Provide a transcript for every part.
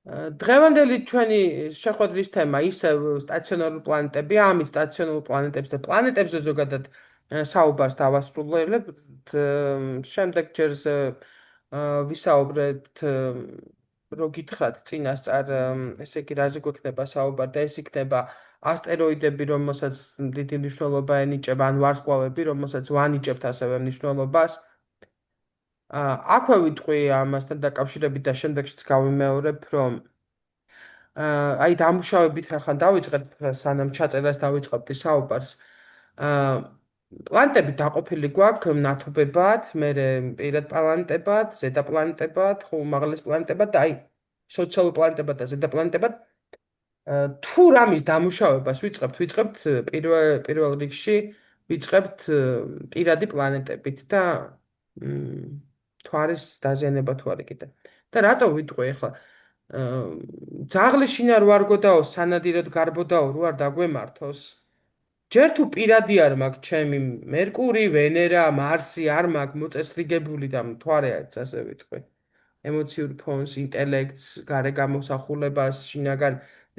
დღევანდელი ჩვენი შეხვედრის თემა ისევ სტაციონარული პლანეტებია, ამით სტაციონარულ პლანეტებს და პლანეტებზე ზოგადად საუბარს დავასრულებთ. შემდეგ ჯერზე ვისაუბრებთ, რო გითხრათ წინასწარ, ესე იგი, რაზე გვექნება საუბარი და ეს იქნება ასტეროიდები, რომელსაც დიდი მნიშვნელობა ენიჭება, ან ვარსკვლავები, რომელსაც ვანიჭებთ ასევე მნიშვნელობას. აქვე ვიტყვი ამასთან დაკავშირებით და შემდეგშიც გავიმეორებ, რომ აი დამუშავებით რახან დავიწყეთ, სანამ ჩაწერას დავიწყებთ საუბარს. აა პლანეტები დაყოფილი გვაქვს ნათობებად, მერე პირად პლანეტებად, ზედა პლანეტებად, ხო უმაღლეს პლანეტებად და აი სოციალურ პლანეტებად და ზედა პლანეტებად. თუ რამის დამუშავებას ვიწყებთ პირველ რიგში ვიწყებთ პირადი პლანეტებით და თუ არის დაზიანება თუ არა კიდე. და რატო ვიტყვი ახლა ძაღლი შინ არ ვარგოდაო, სანადიროდ გარბოდაო, რო არ დაგვემართოს. ჯერ თუ პირადი არ მაქვს ჩემი მერკური, ვენერა, მარსი არ მაქვს მოწესრიგებული და მთვარეაც ასე ვიტყვი. ემოციურ ფონს, ინტელექტს, გარე გამოსახულებას, შინაგან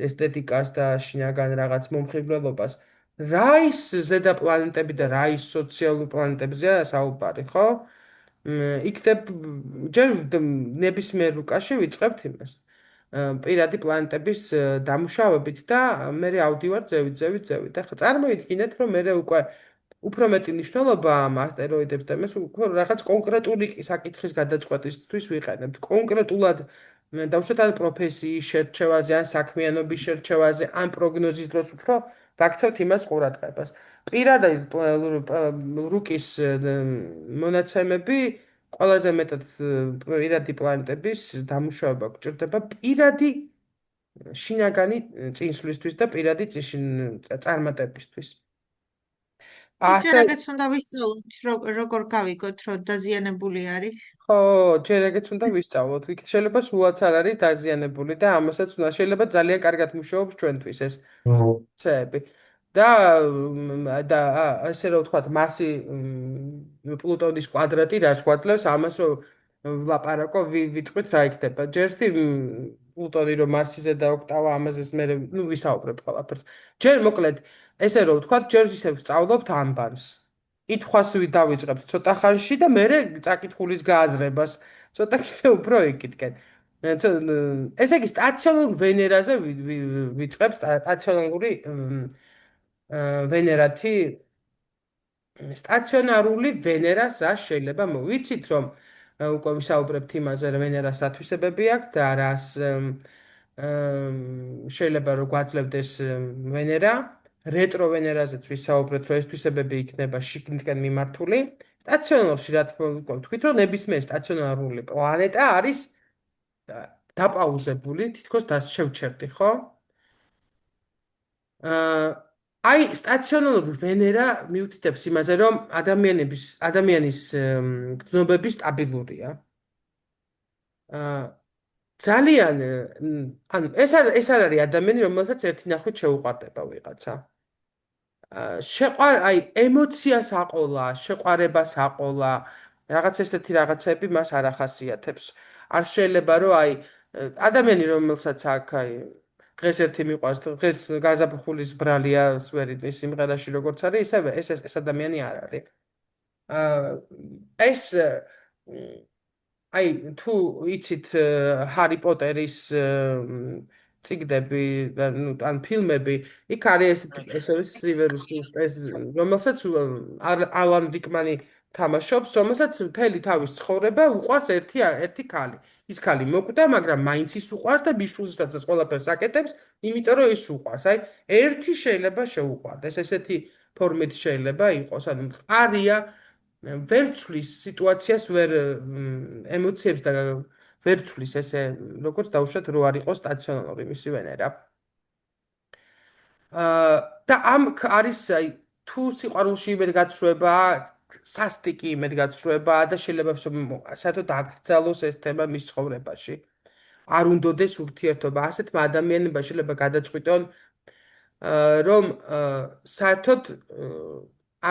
ესთეტიკას და შინაგან რაღაც მომხიბვლელობას. რა ის ზედა პლანეტები და რა ის სოციალური პლანეტებზეა საუბარი, ხო? იქნებ ჯერ ნებისმიერ რუკაში ვიწყებთ იმას. პირადი პლანეტების დამუშავებით და მე ავდივარ ძევით. ახლა წარმოიდგინეთ, რომ მე უკვე უფრო მეტი მნიშვნელობა ამ ასტეროიდებს და იმას უკვე რაღაც კონკრეტული საკითხის გადაწყვეტისთვის ვიყენებთ. კონკრეტულად დავუშვათ ან პროფესიის შერჩევაზე, ან საქმიანობის შერჩევაზე, ან პროგნოზის დროს უფრო ვაქცევთ იმას ყურადღებას. პირადი რუკის მონაცემები ყველაზე მეტად პირადი პლანეტების დამუშავება გჭირდება პირადი შინაგანი წინსვლისთვის და პირადი წარმატებისთვის. ჯერ ასე ეგეც უნდა ვისწავლოთ, როგორ გავიგოთ, რომ დაზიანებული არის. ხო, ჯერ ეგეც უნდა ვისწავლოთ. იქ შეიძლება სულაც არ არის დაზიანებული და ამასაც უნდა შეიძლება ძალიან კარგად მუშაობს ჩვენთვის ეს ცები. და ასე რომ ვთქვათ, მარსი პლუტონის კვადრატი რას გვაძლევს, ამას რომ ვლაპარაკო, ვიტყვით რა იქნება. ჯერთი პლუტონი რომ მარსიზე დაოქტავა, ამაზე მე ვისაუბრებ ყველაფერს. ჯერ მოკლედ ესე რომ ვთქვათ, ჯერ ისე ვსწავლობთ ამბანს. კითხვას დავიწყებთ ცოტა ხანში და მე წაკითხulis გააზრებას ცოტა კიდე უფრო იკითხეთ. ესე იგი სტაციონარულ ვენერაზე ვიწყებთ სტაციონარული ვენერათი სტაციონარული ვენერას რა შეიძლება მოვიცით რომ უკვე ვისაუბრებთ იმაზე რომ ვენერას რა თვისებები აქვს და რას შეიძლება რომ გვაძლევდეს ვენერა რეტრო ვენერაზეც ვისაუბრეთ რომ ეს თვისებები იქნება შიგნითკენ მიმართული სტაციონარში რა თქმა უნდა ვთქვით რომ ნებისმიერ სტაციონარული პლანეტა არის დაპაუზებული თითქოს შევჩერდი ხო აი სტაციონარული ვენერა მიუთითებს იმაზე რომ ადამიანის გრძნობები სტაბილურია ძალიან ანუ ეს არ არის ადამიანი რომელსაც ერთი ნახვით შეუყვარდება ვიღაცა აი ემოციას აყოლა შეყვარებას აყოლა რაღაც ესეთი რაღაცები მას არ ახასიათებს არ შეიძლება რომ აი ადამიანი რომელსაც აქ აი დღეს ერთი მიყვარს დღეს გაზაფხულის ბრალია სვერიტის სიმღერაში როგორც არის ისევე ეს ადამიანი არ არის ეს აი თუ იცით ჰარი პოტერის წიგნები ან ფილმები იქ არის ესეთი სივერუსის ეს რომელსაც ალან რიკმანი თამაშობს რომელსაც მთელი თავის ცხოვრება უყვარს ერთი ქალი ის ქალი მოკვდა მაგრამ მაინც ის უყვარს და ბიშულისთაც ყველაფერს აკეთებს იმიტომ რომ ის უყვარს აი ერთი შეიძლება შეუყვარდეს ესეთი ფორმით შეიძლება იყოს ანუ მყარია ვერ ცვლის სიტუაციას ვერ ემოციებს და ვერ ცვლის ესე როგორც დავუშვათ რო არ იყოს სტაციონარული მისი ვენერა და ამ არის აი თუ სიყვარულში იმედ გაცხრება სასტიკი იმედ გაცხრება და შეიძლება საერთოდ აკრძალოს ეს თემა მის ცხოვრებაში არ უნდოდეს ურთიერთობა ასეთმა ადამიანებმა შეიძლება გადაწყვიტონ რომ საერთოდ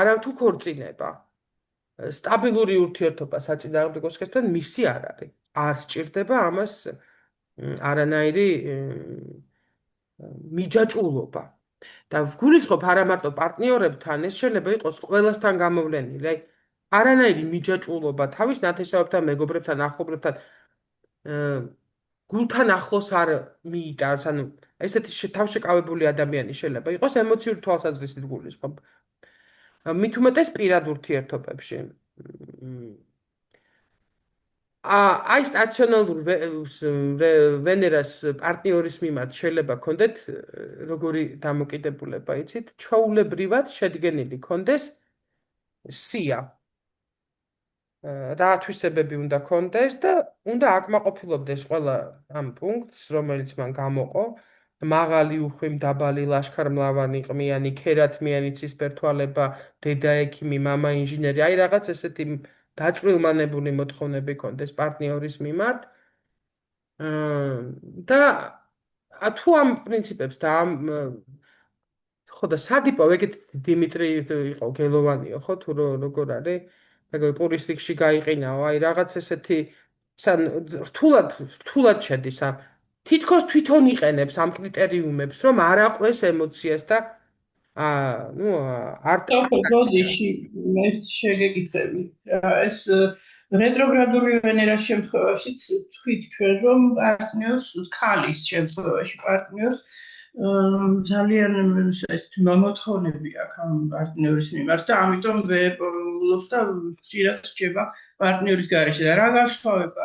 არავთუ ქორწინება სტაბილური ურთიერთობა საწინააღმდეგოს ხესთან მისი არ არის არ სჭირდება ამას არანაირი მიჯაჭვულობა. და ვგულისხმობ არა მარტო პარტნიორებთან, ეს შეიძლება იყოს ყველასთან გამოვლენილი. აი, არანაირი მიჯაჭვულობა თავის ნათესავებთან, მეგობრებთან, ახლობლებთან, გულთან ახლოს არ მიიტანს, ანუ ესეთი თავშეკავებული ადამიანი შეიძლება იყოს ემოციური თვალსაზრისით გულისხმობ. მით უმეტეს პირად ურთიერთობებში. აი სტაციონარულ ვენერას პარტნიორის მიმართ შეიძლება გქონდეთ როგორი დამოკიდებულება, იცით? ჩვეულებრივად შედგენილი გქონდეს სია. რა თვისებები უნდა გქონდეს და უნდა აკმაყოფილებდეს ყველა ამ პუნქტს, რომელიც მან გამოყო. მაღალი უხვი, დაბალი, ლაშქარ-მლავანი, ყმიანი, ქერათმიანი, ცისფერთვალება, დედა ექიმი, მამა ინჟინერი, აი რაღაც ესეთი დაწვრილმანებული მოთხოვნები გქონდეს პარტნიორის მიმართ. და თუ ამ პრინციპებს და ამ ხო და სადიპო ეგეთ დიმიტრი იყო გელოვანიო ხო თუ როგორ არის ეგ პურისტიკში გაიყინაო აი რაღაც ესეთი სან რთულად შედის ამ თითქოს თვითონ იყენებს ამ კრიტერიუმებს რომ არ აყვეს ემოციას და ნუ არ ხო, ბოდიში მე შეგეკითხები. ეს რეტროგრადული ვენერას შემთხვევაშიც თქვით ჩვენ რომ პარტნიორს ქალის შემთხვევაში პარტნიორს ძალიან ესეთი მოთხოვნები აქვს ამ პარტნიორის მიმართ და ამიტომ ვეპოვლობს და ხშირად რჩება პარტნიორის გარეშე და რა განსხვავება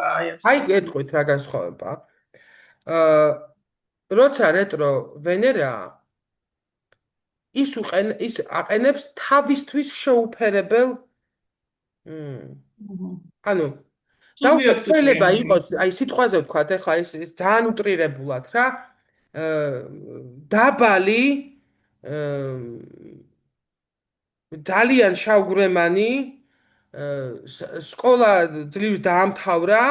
აი გეტყვით რა განსხვავება როცა რეტრო ვენერა ის აყენებს თავისთვის შეუფერებელ ანუ შეიძლება იყოს აი სიტყვაზე ვთქვათ ეხლა ეს ძალიან უტრირებულად რა დაბალი ძალიან შავგვრემანი სკოლა ძლივს დაამთავრა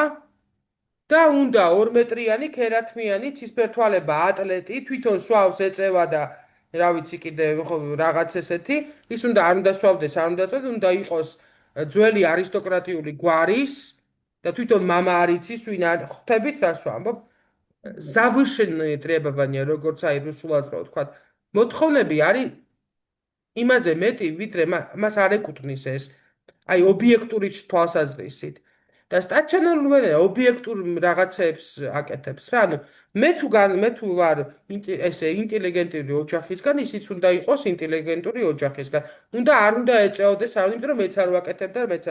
და უნდა 2 მეტრიანი ქერათმიანი ცისფერთვალება ატლეტი თვითონ სვავს ეწევა და რა ვიცი კიდე რაღაც ესეთი ის უნდა არ უნდა სვავდეს არ უნდა წვეთ უნდა იყოს ძველი არისტოკრატიული გვარის და თვითონ მამა არ იცის ვინ არ ხვდებით რას ვამბობ завышенные требования როგორც აი რუსულად რო ვთქვათ მოთხოვნები არის იმაზე მეტი ვიდრე მას არ ეკუთვნის ეს აი ობიექტური თვალსაზრისით და სტაციონარული ვენერა ობიექტურ რაღაცებს აკეთებს რა ანუ მე თუ ვარ ესე ინტელიგენტური ოჯახისგან ისიც უნდა იყოს ინტელიგენტური ოჯახისგან უნდა არ უნდა ეწეოდეს არ იმიტომ რომ მეც არ ვაკეთებ და მეც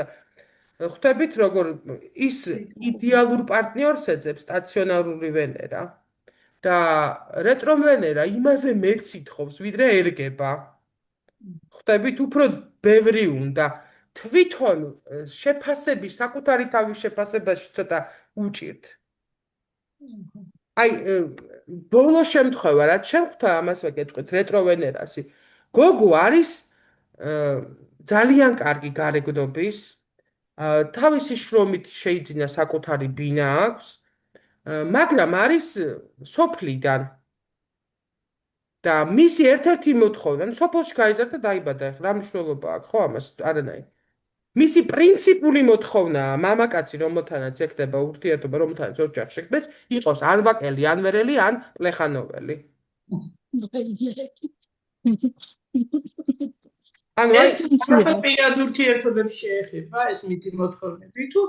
ხვდებით როგორ ის იდეალურ პარტნიორს ეძებს სტაციონარული ვენერა და რეტრო ვენერა იმაზე მეც ითხოვს ვიდრე ერგება ხვდებით უფრო ბევრი უნდა თვითონ შეფასების საკუთარი თავის შეფასებაში ცოტა უჭირთ. აი ბოლო შემთხვევა რაც შემხვდა ამას ვეკეთყვით რეტრო ვენერასი. გოგო არის ძალიან კარგი გარეგნობის თავისი შრომით შეიძინა საკუთარი ბინა აქვს მაგრამ არის სოფლიდან და მისი ერთ-ერთი მოთხოვნა სოფელში გაიზარდა და დაიბადა რა მნიშვნელობა აქვს ხო ამას არანაირი მისი პრინციპული მოთხოვნაა მამაკაცი რომელთანაც ეკდება ურთიერთობა რომელთანაც ოჯახი შექმნეს იყოს ან ვაკელი ან ვერელი ან პლეხანოველი ანუ ეს პირად ურთიერთობებს შეეხება ეს მისი მოთხოვნები თუ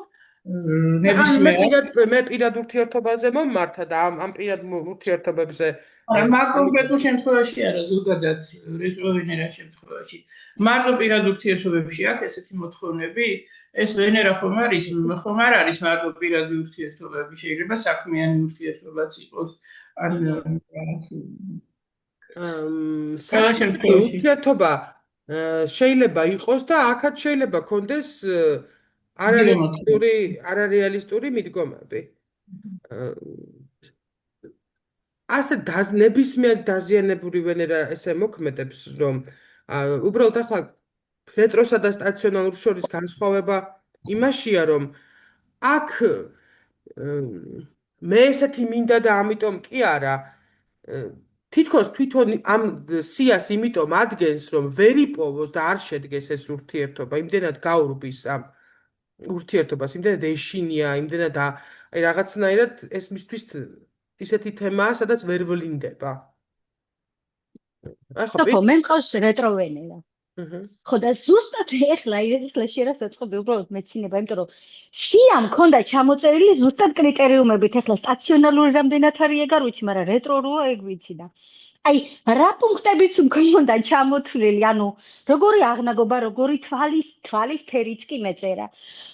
მე პირად ურთიერთობაზე მომმართა და ამ პირად ურთიერთობებზე მაგ კონკრეტულ შემთხვევაში არა ზოგადად რეტროვენერას შემთხვევაში მარტო პირად ურთიერთობებში აქვს ესეთი მოთხოვნები ეს ვენერა ხომ არ არის მარტო პირად ურთიერთობები შეიძლება საქმიანი ურთიერთობაც იყოს ან ურთიერთობა შეიძლება იყოს და აქაც შეიძლება გქონდეს არარეალისტური მიდგომები ასე ნებისმიერ დაზიანებული ვენერა ესე მოქმედებს რომ უბრალოდ ახლა რეტროსა და სტაციონარულ შორის განსხვავება იმაშია რომ აქ მე ესეთი მინდა და ამიტომ კი არა თითქოს თვითონ ამ სიას იმიტომ ადგენს რომ ვერ იპოვოს და არ შედგეს ეს ურთიერთობა იმდენად გაურბის ამ ურთიერთობას იმდენად ეშინია იმდენად აი რაღაცნაირად ეს მისთვის ისეთი თემაა, სადაც ვერ ვლინდება. აი ხო, ხო, მე მყავს რეტრო ვენერა. აჰა. ხო და ზუსტად ეხლა შეიძლება საწყობი უბრალოდ მეცინება, იმიტომ რომ სიამ მქონდა ჩამოწერილი ზუსტად კრიტერიუმებით, ეხლა სტაციონალური რამდენად არის ეგ არ ვიცი, მაგრამ რეტრო როა ეგ ვიცი და აი რა პუნქტებიც მქონდა ჩამოთვლილი, ანუ როგორი აღნაგობა, როგორი თვალის ფერიც კი მეწერა.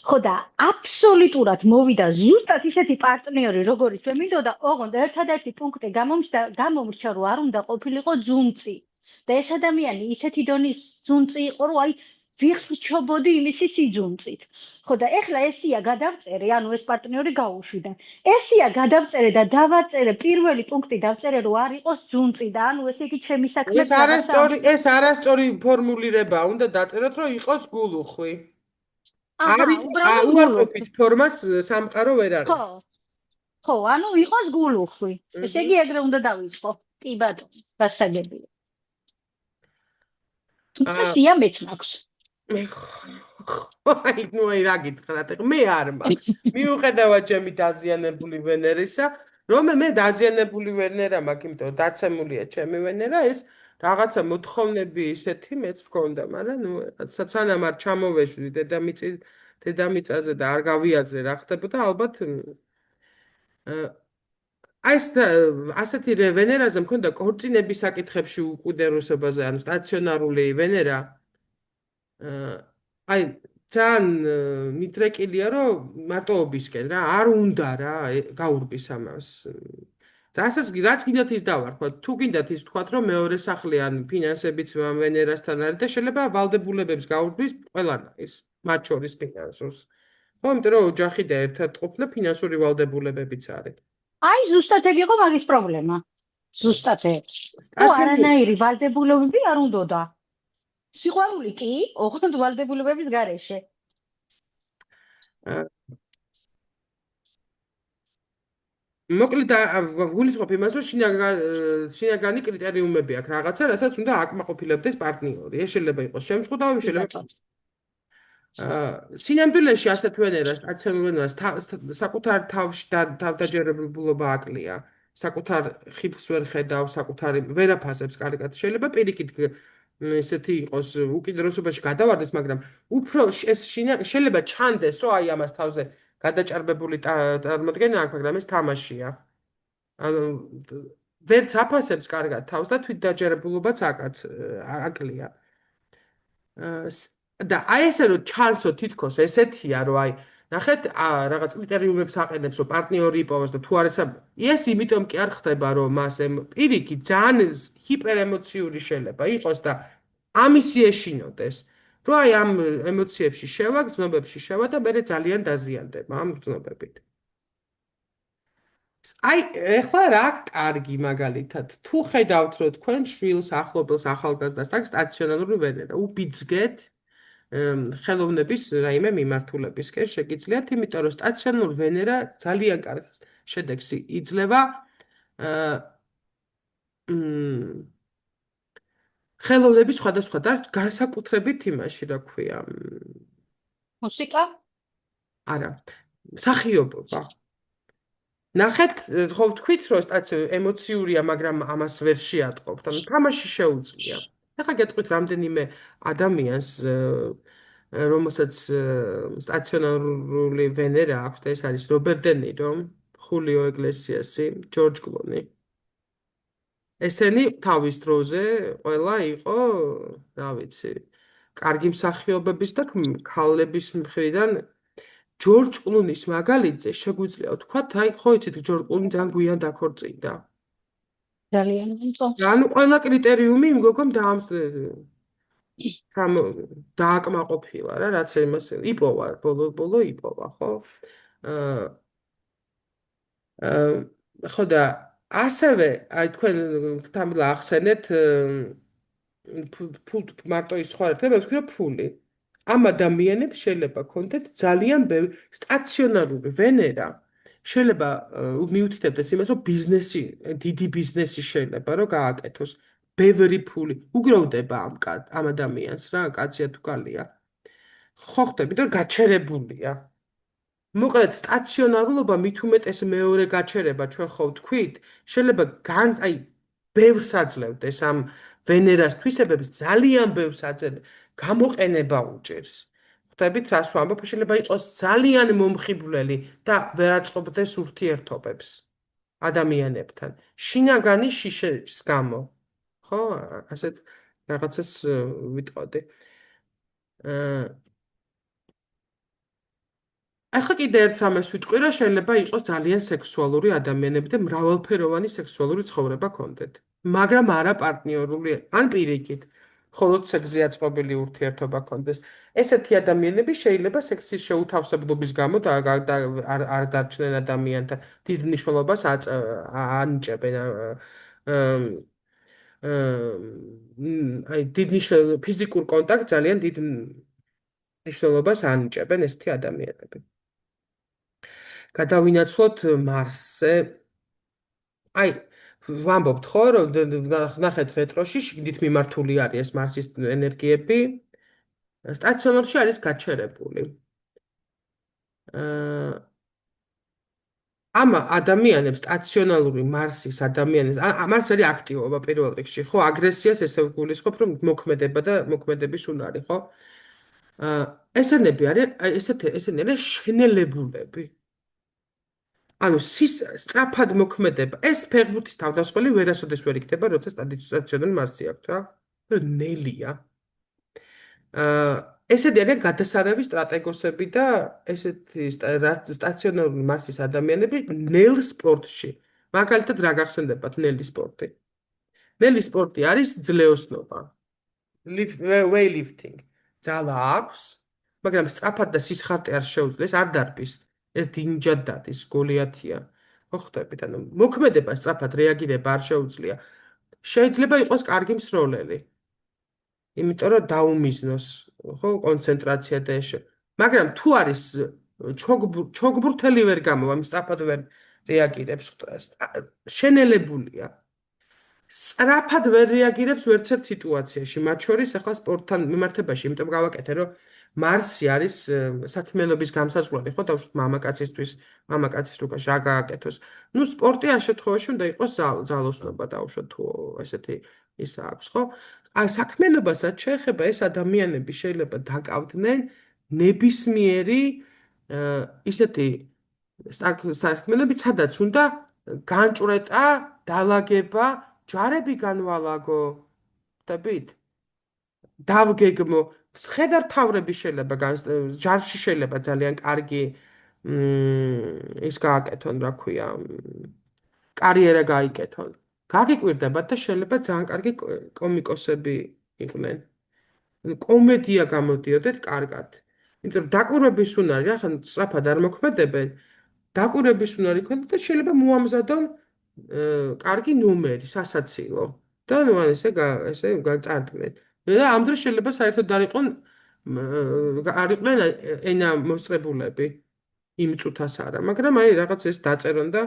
ხო და აბსოლუტურად მოვიდა ზუსტად ისეთი პარტნიორი, როგორიც მე მინდოდა, ოღონდ ერთადერთი პუნქტი გამომრჩა, რომ არ უნდა ყოფილიყო ძუნწი. და ეს ადამიანი ისეთი დონის ძუნწი იყო, რომ აი ვიხრჩობოდი იმისი სიძუნწით. ხო და ეხლა ესია გადავწერე, ანუ ეს პარტნიორი გაუშვიდა. ესია გადავწერე და დავაწერე პირველი პუნქტი დავწერე, რომ არ იყოს ძუნწი და ანუ ესე იგი ჩემი საქმე ეს არასწორი ფორმულირება, უნდა დაწეროთ, რომ იყოს გულუხვი. უბრალოდ უარყოფით ფორმას სამყარო ვერ არის. ხო, ანუ იყოს გულუხვი. ესე იგი ეგრე უნდა დავიწყო. კი ბატონო, გასაგებია. თუმცა სია მეც მაქვს. აი რა გითხრათ, მე არ მაქვს. მიუხედავად ჩემი დაზიანებული ვენერისა, რომ მე დაზიანებული ვენერა მაქვს, იმიტომ რომ დაცემულია ჩემი ვენერა, ეს რაღაცა მოთხოვნები ისეთი მეც მქონდა, მაგრამ ნუ სანამ არ ჩამოვეშვი დედამიწაზე და არ გავიაზრე რა ხდებოდა, ალბათ აი ეს ასეთი ვენერაზე მქონდა კორწინების საკითხებში უკიდურესობაზე, ანუ სტაციონარული ვენერა აი ძალიან მიდრეკილია, რომ მარტოობისკენ რა, არ უნდა რა გაურბის ამას. რასაც გინდათ ის დავარქვათ, თუ გინდათ ის თქვათ, რომ მეორე სახლი ან ფინანსებიც ვენერასთან არის და შეიძლება ვალდებულებებს გაურბის ყველანაირს, მათ შორის ფინანსურს. ხო, იმიტომ რომ ოჯახი და ერთად ყოფნა ფინანსური ვალდებულებებიც არის. აი ზუსტად ეგ იყო მაგის პრობლემა. ზუსტად ეგ. თუ არანაირი ვალდებულებები არ უნდოდა. სიყვარული კი, ოღონდ ვალდებულებების გარეშე. მოკლედ ვგულისხმობ იმას, რომ შინაგანი კრიტერიუმები აქვს რაღაცა, რასაც უნდა აკმაყოფილებდეს პარტნიორი. ეს შეიძლება იყოს შემსხვედავი, შეიძლება სინამდვილეში ასეთ ვენერას, სტაციონარ ვენერას საკუთარ თავში თავდაჯერებულობა აკლია. საკუთარ ხიფს ვერ ხედავს, საკუთარ ვერაფასებს კარგად. შეიძლება პირიქით ესეთი იყოს უკიდურესობაში გადავარდეს, მაგრამ უფრო ეს შეიძლება ჩანდეს, რომ აი ამას თავზე გადაჭარბებული წარმოდგენა აქვს, მაგრამ ეს თამაშია. ანუ ვერც აფასებს კარგად თავს და თვითდაჯერებულობაც აკლია. და აი ესე რომ ჩანსო თითქოს ესეთია, რომ აი ნახეთ, რაღაც კრიტერიუმებს აყენებს, რომ პარტნიორი იპოვოს და თუ არის ეს იმიტომ კი არ ხდება, რომ მას პირიქით ძალიან ჰიპერემოციური შეიძლება იყოს და ამისი ეშინოდეს. რომ აი ამ ემოციებში შევა, გრძნობებში შევა და მე ძალიან დაზიანდება ამ გრძნობებით. აი, ეხლა რა კარგი მაგალითად, თუ ხედავთ, რომ თქვენ შვილს, ახლობელს, ახალგაზრდას აქვს სტაციონარული ვენერა, უბიძგეთ ხელოვნების რაიმე მიმართულებისკენ შეგიძლიათ, იმიტომ რომ სტაციონარული ვენერა ძალიან კარგ შედეგს იძლევა ხელოვნების სხვადასხვა და განსაკუთრებით იმაში, რა ქვია, მუსიკა? არა, მსახიობობა. ნახეთ, ხო ვთქვით, რომ ემოციურია, მაგრამ ამას ვერ შეატყობთ. ანუ თამაში შეუძლია. ახლა გეტყვით რამდენიმე ადამიანს, რომელსაც სტაციონარული ვენერა აქვს და ეს არის რობერტ დე ნირო, ხულიო ეგლესიასი, ჯორჯ კლუნი. ესენი თავის დროზე ყველა იყო, რა ვიცი, კარგი მსახიობების და ქალების მხრიდან ჯორჯ კლუნის მაგალითზე შეგვიძლია ვთქვათ, აი ხო იცით, ჯორჯ კლუნი ძალიან გვიან დაქორწინდა. ძალიან მომწონს. ანუ ყველა კრიტერიუმი იმ გოგომ დააკმაყოფილა რა, რაც იმას იპოვა, ბოლო იპოვა, ხო? ხო და ასევე, აი თქვენ თამლა ახსენეთ მარტო ის სხვა ერთები, ვთქვი რომ ფული. ამ ადამიანებს შეიძლება კონდეთ ძალიან ბევრი სტაციონარული ვენერა შეიძლება მიუთითებდეს იმას, რომ ბიზნესი, დიდი ბიზნესი შეიძლება რომ გააკეთოს, ბევრი ფული უგროვდება ამ ადამიანს რა, კაცია თუ კალია. ხო ხდება, იმიტომ რომ გაჩერებულია. მოკლედ სტაციონარულობა მით უმეტეს მეორე გაჩერება ჩვენ ხო ვთქვით, შეიძლება აი ბევრს აძლევდეს ამ ვენერას თვისებებს ძალიან ბევრს გამოყენება უჭერს. ხვდებით რას ვამბობ, შეიძლება იყოს ძალიან მომხიბვლელი და ვერ აწყობდეს ურთიერთობებს ადამიანებთან. შინაგანი შიშის გამო. ხო, ასეთ რაღაცას ვიტყოდი. ახლა კიდე ერთ რამეს ვიტყვი, რომ შეიძლება იყოს ძალიან სექსუალური ადამიანები და მრავალფეროვანი სექსუალური ცხოვრება ქონდეთ. მაგრამ არა პარტნიორული, ან პირიქით, მხოლოდ სექსზე აწყობილი ურთიერთობა ქონდეს. ესეთი ადამიანები შეიძლება სექსის შეუთავსებლობის გამო და არ დარჩნენ ადამიანთან დიდ მნიშვნელობას ანიჭებენ. აი ფიზიკურ კონტაქტს ძალიან დიდ მნიშვნელობას ანიჭებენ ესეთი ადამიანები. გადავინაცვლოთ მარსზე. აი, ვამბობთ ხო, რომ ნახეთ რეტროში, შიგნით მიმართული არის ეს მარსის ენერგიები. სტაციონარში არის გაჩერებული. ამ ადამიანებს სტაციონალური მარსის ადამიანებს, მარსი არის აქტივობა პირველ რიგში, ხო, აგრესიას ესე ვგულისხმობ, რომ მოქმედება და მოქმედების უნარი, ხო? ესენები არიან შენელებულები. ანუ სწრაფად მოქმედება. ეს ფეხბურთის თავდასხმელი ვერასოდეს ვერ იქნება, როცა სტაციონარული მარსი აქვს რა. ნელია. ესეთი არიან გადასარევი სტრატეგოსები და ესეთი სტაციონარული მარსის ადამიანები ნელ სპორტში. მაგალითად რა გახსენდებათ ნელი სპორტი? ნელი სპორტი არის ძლეოსნობა. weightlifting. ძალა აქვს, მაგრამ სწრაფად და სისხარტე არ შეუძლეს, არ დარბის. ეს დინჯად დადის, გოლიათია. ხო ხვდებით, ანუ მოქმედება სწრაფად რეაგირება არ შეუძლია. შეიძლება იყოს კარგი მსროლელი. იმიტომ რომ დაუმიზნოს, ხო, კონცენტრაცია და ეს. მაგრამ თუ არის ჩოგბურთელი ვერ გამოვა, სწრაფად ვერ რეაგირებს, შენელებულია. სწრაფად ვერ რეაგირებს ვერცერთ სიტუაციაში, მათ შორის ახლა სპორტთან მიმართებაში, იმიტომ გავაკეთე, რომ მარსი არის საქმიანობის გამსაზღვრელი, ხო, დავუშვათ მამაკაცის რუკაში რა გააკეთოს. ნუ სპორტი ამ შემთხვევაში უნდა იყოს ძალოსნობა, დავუშვათ თუ ესეთი ის აქვს, ხო? აი საქმიანობას რაც შეეხება, ეს ადამიანები შეიძლება დაკავდნენ ნებისმიერი ისეთი საქმიანობით, სადაც უნდა განჭვრეტა, დალაგება, ჯარები განვალაგო, ხვდებით? დავგეგმო, ხედართავრები შეიძლება ჯარში შეიძლება ძალიან კარგი ის გააკეთონ, რა ქვია, კარიერა გაიკეთონ. გაგიკვირდებათ და შეიძლება ძალიან კარგი კომიკოსები იყვნენ. კომედია გამოდიოდეთ კარგად. იმიტომ რომ დაკვირვების უნარი, რა ხან სწრაფად არ მოქმედებენ, დაკვირვების უნარი ქონდეთ და შეიძლება მოამზადონ კარგი ნომერი, სასაცილო. და ნუ ესე გაწარდნენ. და ამ დროს შეიძლება საერთოდ არ იყვნენ ენა მოსწრებულები იმ წუთას არა, მაგრამ აი რაღაც ეს დაწერონ და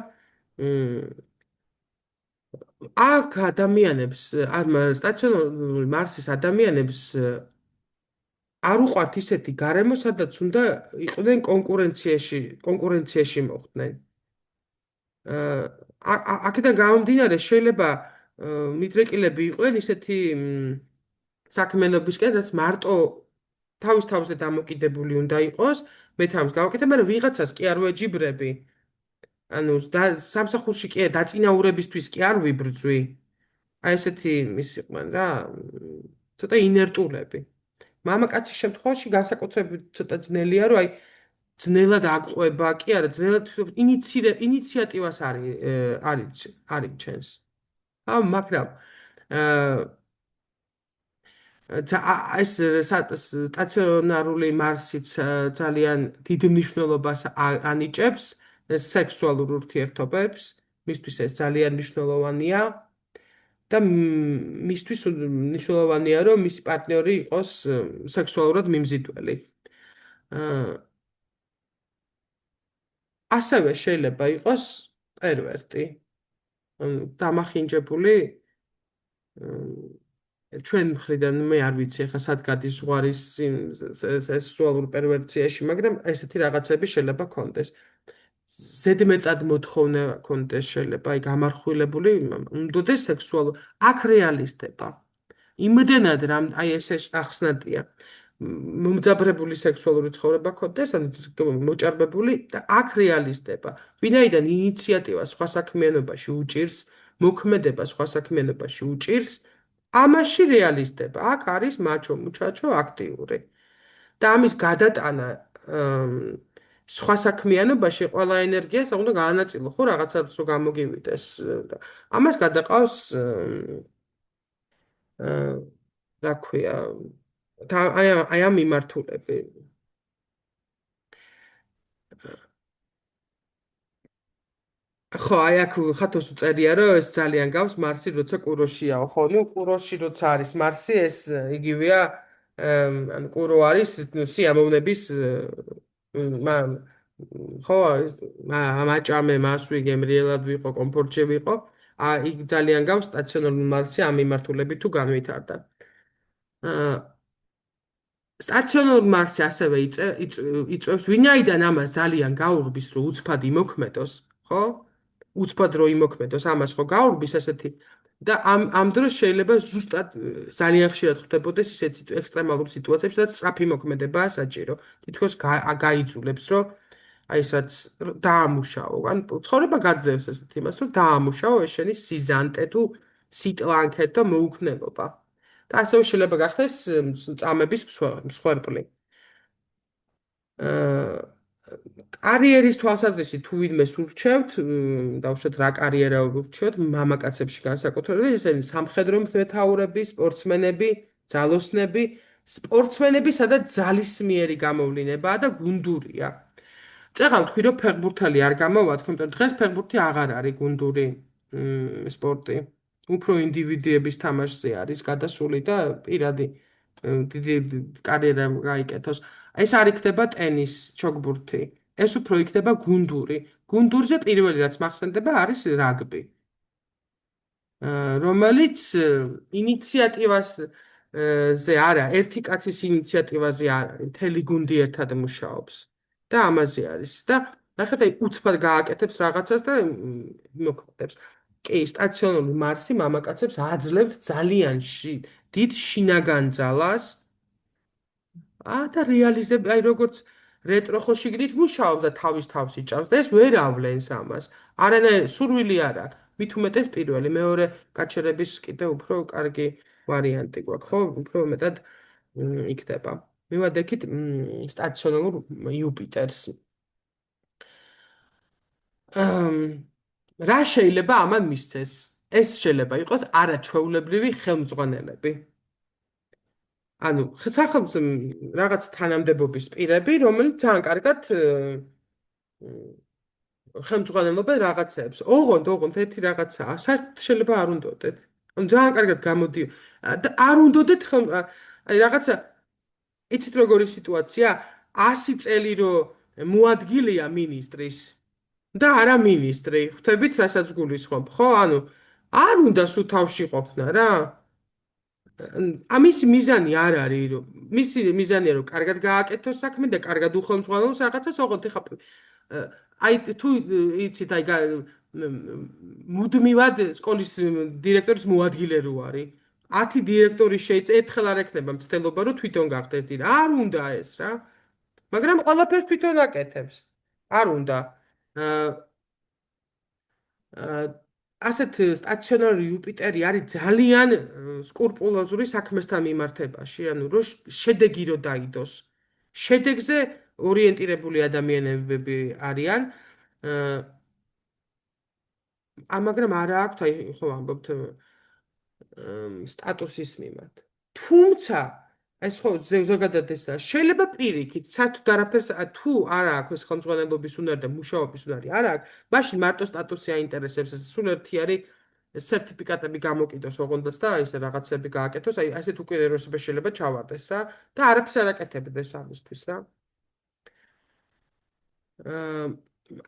აქ ადამიანებს, ამ სტაციონარული მარსის ადამიანებს არ უყვართ ისეთი გარემო, სადაც უნდა იყვნენ კონკურენციაში მოხვდნენ. აქედან გამომდინარე შეიძლება მიდრეკილები იყვნენ ისეთი საქმიანობისკენ, რაც მარტო თავის თავზე დამოკიდებული უნდა იყოს, მე თავს გავაკეთე, მაგრამ ვიღაცას კი არ ვეჯიბრები. ანუ სამსახურში კი დაწინაურებისთვის კი არ ვიბრძვი. აი ესეთი ის იყვნენ რა, ცოტა ინერტულები. მამაკაცის შემთხვევაში განსაკუთრებით ცოტა ძნელია, რომ აი ძნელად აღყვება, კი არა, ძნელად ინიციატივას არიჩენს. მაგრამ ეს სტაციონარული მარსიც ძალიან დიდ მნიშვნელობას ანიჭებს სექსუალურ ურთიერთობებს, მისთვის ეს ძალიან მნიშვნელოვანია და მისთვის მნიშვნელოვანია, რომ მისი პარტნიორი იყოს სექსუალურად მიმზიდველი. ასევე შეიძლება იყოს პერვერტი, დამახინჯებული ჩვენ მხრიდან მე არ ვიცი ახლა სად გადის ზღვარის სექსუალურ პერვერციაში, მაგრამ ესეთი რაღაცები შეიძლება კონდეს. ზედმეტად მოთხოვნა კონდეს შეიძლება, აი გამარხვილებული უნდოდეს სექსუალურ აქ რეალისტება. იმდენად რამ აი ესე ახსნადია. მომძაბრებული სექსუალური ცხოვრება კონდეს, ან მოჭარბებული და აქ რეალისტება. ვინაიდან ინიციატივა სხვა საქმიანობაში უჭირს, მოქმედება სხვა საქმიანობაში უჭირს, ამაში რეალისტება. აქ არის მაჩო, მუჩაჩო აქტიური. და ამის გადატანა სხვა საქმიანობაში ყველა ენერგიას უნდა გაანაწილო, ხო, რაღაცას რო გამოგივიდეს. ამას გადაყავს რა ქვია, აი ამ მიმართულები. ხო, აი აქ ხათოს უწერია, რომ ეს ძალიან გავს მარსი, როცა კუროშიაო. ხო, ნუ კუროში როცა არის მარსი, ეს იგივეა, ან კურო არის სიამოვნების ხო, მაჭამე, მასვი, გემრიელად ვიყო, კომფორტში ვიყო. იქ ძალიან გავს სტაციონარული მარსი ამ მიმართულებით თუ განვითარდა. სტაციონარული მარსი ასევე იწვევს, ვინაიდან ამას ძალიან გაურბის, რომ უცბად იმოქმედოს, ხო? უცბად რო იმოქმედოს, ამას ხო გაურბის ესეთი და ამ დროს შეიძლება ზუსტად ძალიან ხშირად ხდებოდეს ისეთი ექსტრემალური სიტუაციები, სადაც სწრაფი მოქმედებაა საჭირო. თითქოს გაიძულებს, რომ აი სადაც დაამუშაო. ან ცხოვრება გაძლევს ესეთ იმას, რომ დაამუშაო ეს შენი სიზანტე თუ სიტლანქე და მოუქნელობა. და ასევე შეიძლება გახდეს წამების მსხვერპლი. კარიერის თვალსაზრისით თუ ვინმე სურჩევთ, დავუშვათ რა კარიერა ურჩევთ, მამაკაცებში განსაკუთრებით, ესენი სამხედრო მეთაურები, სპორტსმენები, ძალოსნები, სპორტსმენები, სადაც ძალისმიერი გამოვლინებაა და გუნდურია. წეღავ თქვი, რომ ფეხბურთელი არ გამოვა, თქო, იმიტომ დღეს ფეხბურთი აღარ არის გუნდური სპორტი. უფრო ინდივიდუების თამაშზე არის გადასული და პირადი დიდი კარიერა გაიკეთოს. ეს არ იქნება ტენის, ჩოგბურთი. ეს უფრო იქნება გუნდური. გუნდურზე პირველი რაც მახსენდება არის რაგბი. რომელიც ინიციატივას ზე არა, ერთი კაცის ინიციატივაზე არ არის, მთელი გუნდი ერთად მუშაობს. და ამაზე არის. და ნახეთ, აი უცბად გააკეთებს რაღაცას და მოქმედებს. კი, სტაციონარული მარსი მამაკაცებს აძლევთ ძალიან დიდ შინაგან ძალას. და რეალიზებ, აი როგორც რეტრო ხო შიგნით მუშაობს და თავის თავს იჭავს და ეს ვერ ავლენს ამას. არანაირი სურვილი არ აქვს. მით უმეტეს პირველი, მეორე გაჩერების კიდე უფრო კარგი ვარიანტი გვაქვს, ხო? უფრო მეტად იქნება. მივადექით სტაციონარულ იუპიტერს. რა შეიძლება ამან მისცეს? ეს შეიძლება იყოს არაჩვეულებრივი ხელმძღვანელები. ანუ სახელმწიფო რაღაც თანამდებობის პირები, რომელიც ძალიან კარგად ხელმძღვანელობენ რაღაცებს. ოღონდ ერთი რაღაცაა, საერთოდ შეიძლება არ უნდოდეთ. ანუ ძალიან კარგად გამოდი და არ უნდოდეთ აი რაღაცა იცით როგორი სიტუაცია? 100 წელი რო მოადგილეა მინისტრის და არა მინისტრი. ხვდებით რასაც გულისხმობ, ხო? ანუ არ უნდა სულ თავში ყოფნა რა. ამის მიზანი არ არის, რომ მისი მიზანია რომ კარგად გააკეთოს საქმე და კარგად უხელმძღვანელოს რაღაცას, ოღონდ ეხა აი თუ იცით აი მუდმივად სკოლის დირექტორის მოადგილე რო არის 10 დირექტორი შეიძლება ერთხელ არ ექნება მცდელობა რომ თვითონ გახდეს დირექტორი. არ უნდა ეს რა. მაგრამ ყველაფერს თვითონ აკეთებს. არ უნდა. ასეთ სტაციონარული იუპიტერი არის ძალიან სკრუპულოზური საქმესთან მიმართებაში, ანუ რომ შედეგი რო დაიდოს. შედეგზე ორიენტირებული ადამიანები არიან. მაგრამ არა აქვთ, აი ხო ამბობთ სტატუსის მიმართ. თუმცა ეს ხო ზოგადად ესაა, შეიძლება პირიქით, საერთოდ არაფერს თუ არ აქვს ეს ხელმძღვანელობის უნარი და მუშაობის უნარი არ აქვს, მაშინ მარტო სტატუსი აინტერესებს, სულ ერთი არის სერტიფიკატები გამოკიდოს ოღონდაც და ესე რაღაცები გააკეთოს, აი ასეთ უკიდურესობა შეიძლება ჩავარდეს რა და არაფერს არ აკეთებდეს ამისთვის რა.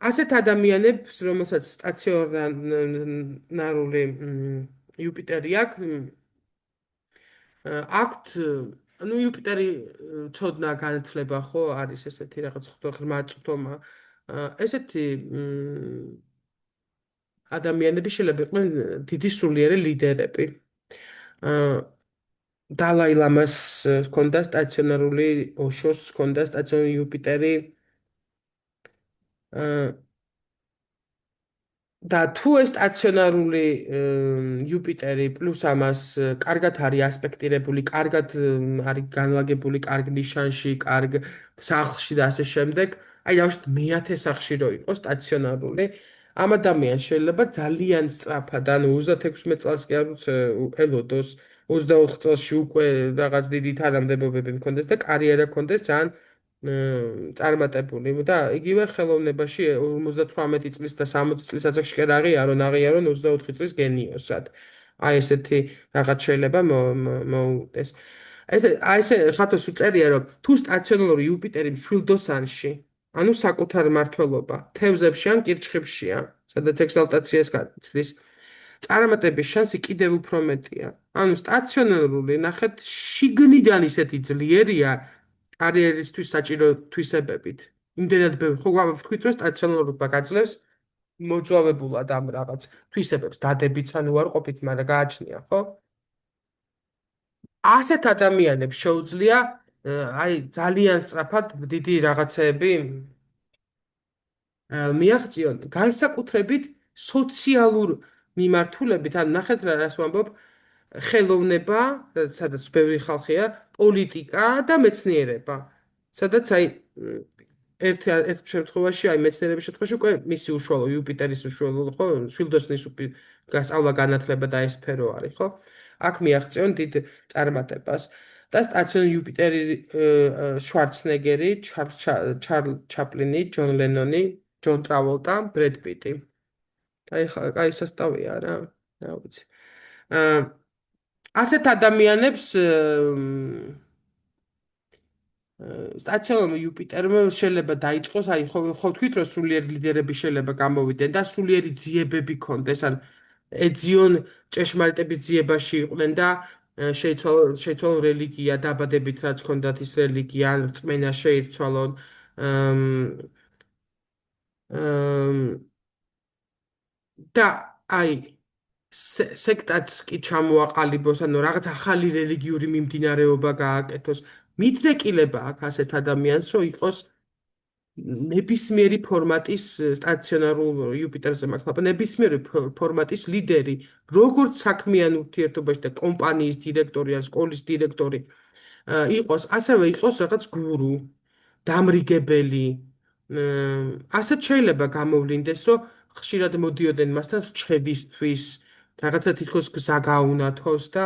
ასეთ ადამიანებს, რომელსაც სტაციონარული იუპიტერი აქვს, აქვთ ну იუპიტერი ცოდნა განათლება ხო არის ესეთი რაღაც ღრმა წვდომა ესეთი ადამიანები შეიძლება იყვნენ დიდი სულიერი ლიდერები დალაი ლამას ჰქონდა სტაციონარული ოშოს ჰქონდა სტაციონარული იუპიტერი და თუ ეს სტაციონარული იუპიტერი პლუს ამას კარგად არის ასპექტირებული, კარგად არის განლაგებული, კარგ ნიშანში, კარგ სახლში და ასე შემდეგ, აი დავუშვათ მეათე სახლში რო იყოს სტაციონარული, ამ ადამიანს შეიძლება ძალიან სწრაფად, ანუ 36 წელს კი არ ელოდოს, 24 წელსში უკვე რაღაც დიდი თანამდებობები მქონდეს და კარიერა ქონდეს ძალიან წარმატებული და იგივე ხელოვნებაში 58 წლის და 60 წლის ასაკში კი არ აღიარონ 24 წლის გენიოსად. აი ესეთი რაღაც შეიძლება მოუდეს. ესე ხათოს უწერია რომ თუ სტაციონარული იუპიტერი მშვილდოსანში, ანუ საკუთარ მმართველობა, თევზებში ან კირჩხიბშია, სადაც ექსალტაციას გაცდის, წარმატების შანსი კიდევ უფრო მეტია. ანუ სტაციონარული ნახეთ შიგნიდან ისეთი ძლიერია კარიერისთვის საჭირო თვისებებით. იმდენად ბევრი ხო ვთქვით რომ სტაციონარობა გაძლევს მოძვავებულად ამ რაღაც თვისებებს დადებიც ან უარყოფით, მაგრამ გააჩნია, ხო? ასეთ ადამიანებს შეუძლია აი ძალიან სწრაფად დიდი რაღაცეები მიაღწიონ განსაკუთრებით სოციალურ მიმართულებით, ან ნახეთ რას ვამბობ, ხელოვნება, სადაც ბევრი ხალხია, პოლიტიკა და მეცნიერება. სადაც აი ერთ შემთხვევაში, აი მეცნიერების შემთხვევაში უკვე მისი უშუალო იუპიტერის უშუალო, ხო, შვილდოსნის გასწავლა განათლება და ეს სფერო არის, ხო? აქ მიაღწიონ დიდ წარმატებას. და სტაციონარული იუპიტერი შვარცნეგერი, ჩარლ ჩაპლინი, ჯონ ლენონი, ჯონ ტრავოლტა, ბრედ პიტი. აი სასტავია რა, რა ვიცი. ასეთ ადამიანებს სტაციონარული იუპიტერმა შეიძლება დაიწყოს, აი ხო ვთქვით რომ სულიერი ლიდერები შეიძლება გამოვიდნენ და სულიერი ძიებები ქონდეს, ან ეძიონ ჭეშმარიტების ძიებაში იყვნენ და შეიცვალონ რელიგია, დაბადებით რაც ქონდათ ის რელიგია, ან რწმენა შეიცვალონ. და აი სექტაც კი ჩამოაყალიბოს, ანუ რაღაც ახალი რელიგიური მიმდინარეობა გააკეთოს. მიდრეკილება აქვს ასეთ ადამიანს, რომ იყოს ნებისმიერი ფორმატის სტაციონარულ იუპიტერზე მაქვს, ნებისმიერი ფორმატის ლიდერი, როგორც საქმიან ურთიერთობაში და კომპანიის დირექტორი ან სკოლის დირექტორი იყოს, ასევე იყოს რაღაც გურუ, დამრიგებელი. ასეთ შეიძლება გამოვლინდეს, რომ ხშირად მოდიოდნენ მასთან რჩევისთვის, რაღაცა თითქოს გზა გაუნათოს და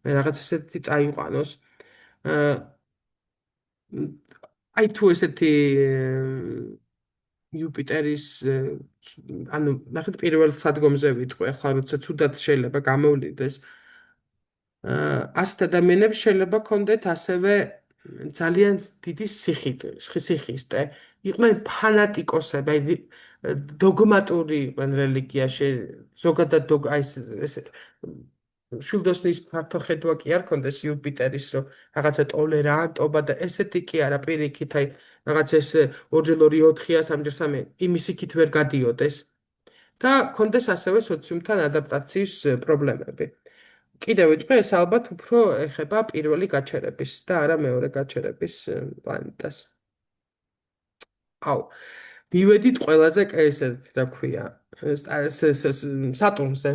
რაღაც ესეთი წაიყვანოს. აი თუ ესეთი იუპიტერის ანუ ნახეთ პირველ სადგომზე ვიტყვი, ახლა როცა ცუდად შეიძლება გამოვლინდეს. ასეთ ადამიანებს შეიძლება ქონდეთ ასევე ძალიან დიდი სიხისტე. იყვნენ ფანატიკოსები, აი დოგმატური იყვნენ რელიგიაში, ზოგადად აი ეს შვილდოსნის ფართო ხედვა კი არ ქონდეს იუპიტერის, რომ რაღაცა ტოლერანტობა და ესეთი კი არა, პირიქით, აი რაღაც ეს 2x2 4-ია, 3x3 იმის იქით ვერ გადიოდეს და ქონდეს ასევე სოციუმთან ადაპტაციის პრობლემები. კიდევ ვიტყვი, ეს ალბათ უფრო ეხება პირველი გაჩერების და არა მეორე გაჩერების პლანეტას. აუ, მივედით ყველაზე ესეთ, რა ქვია, სატურნზე.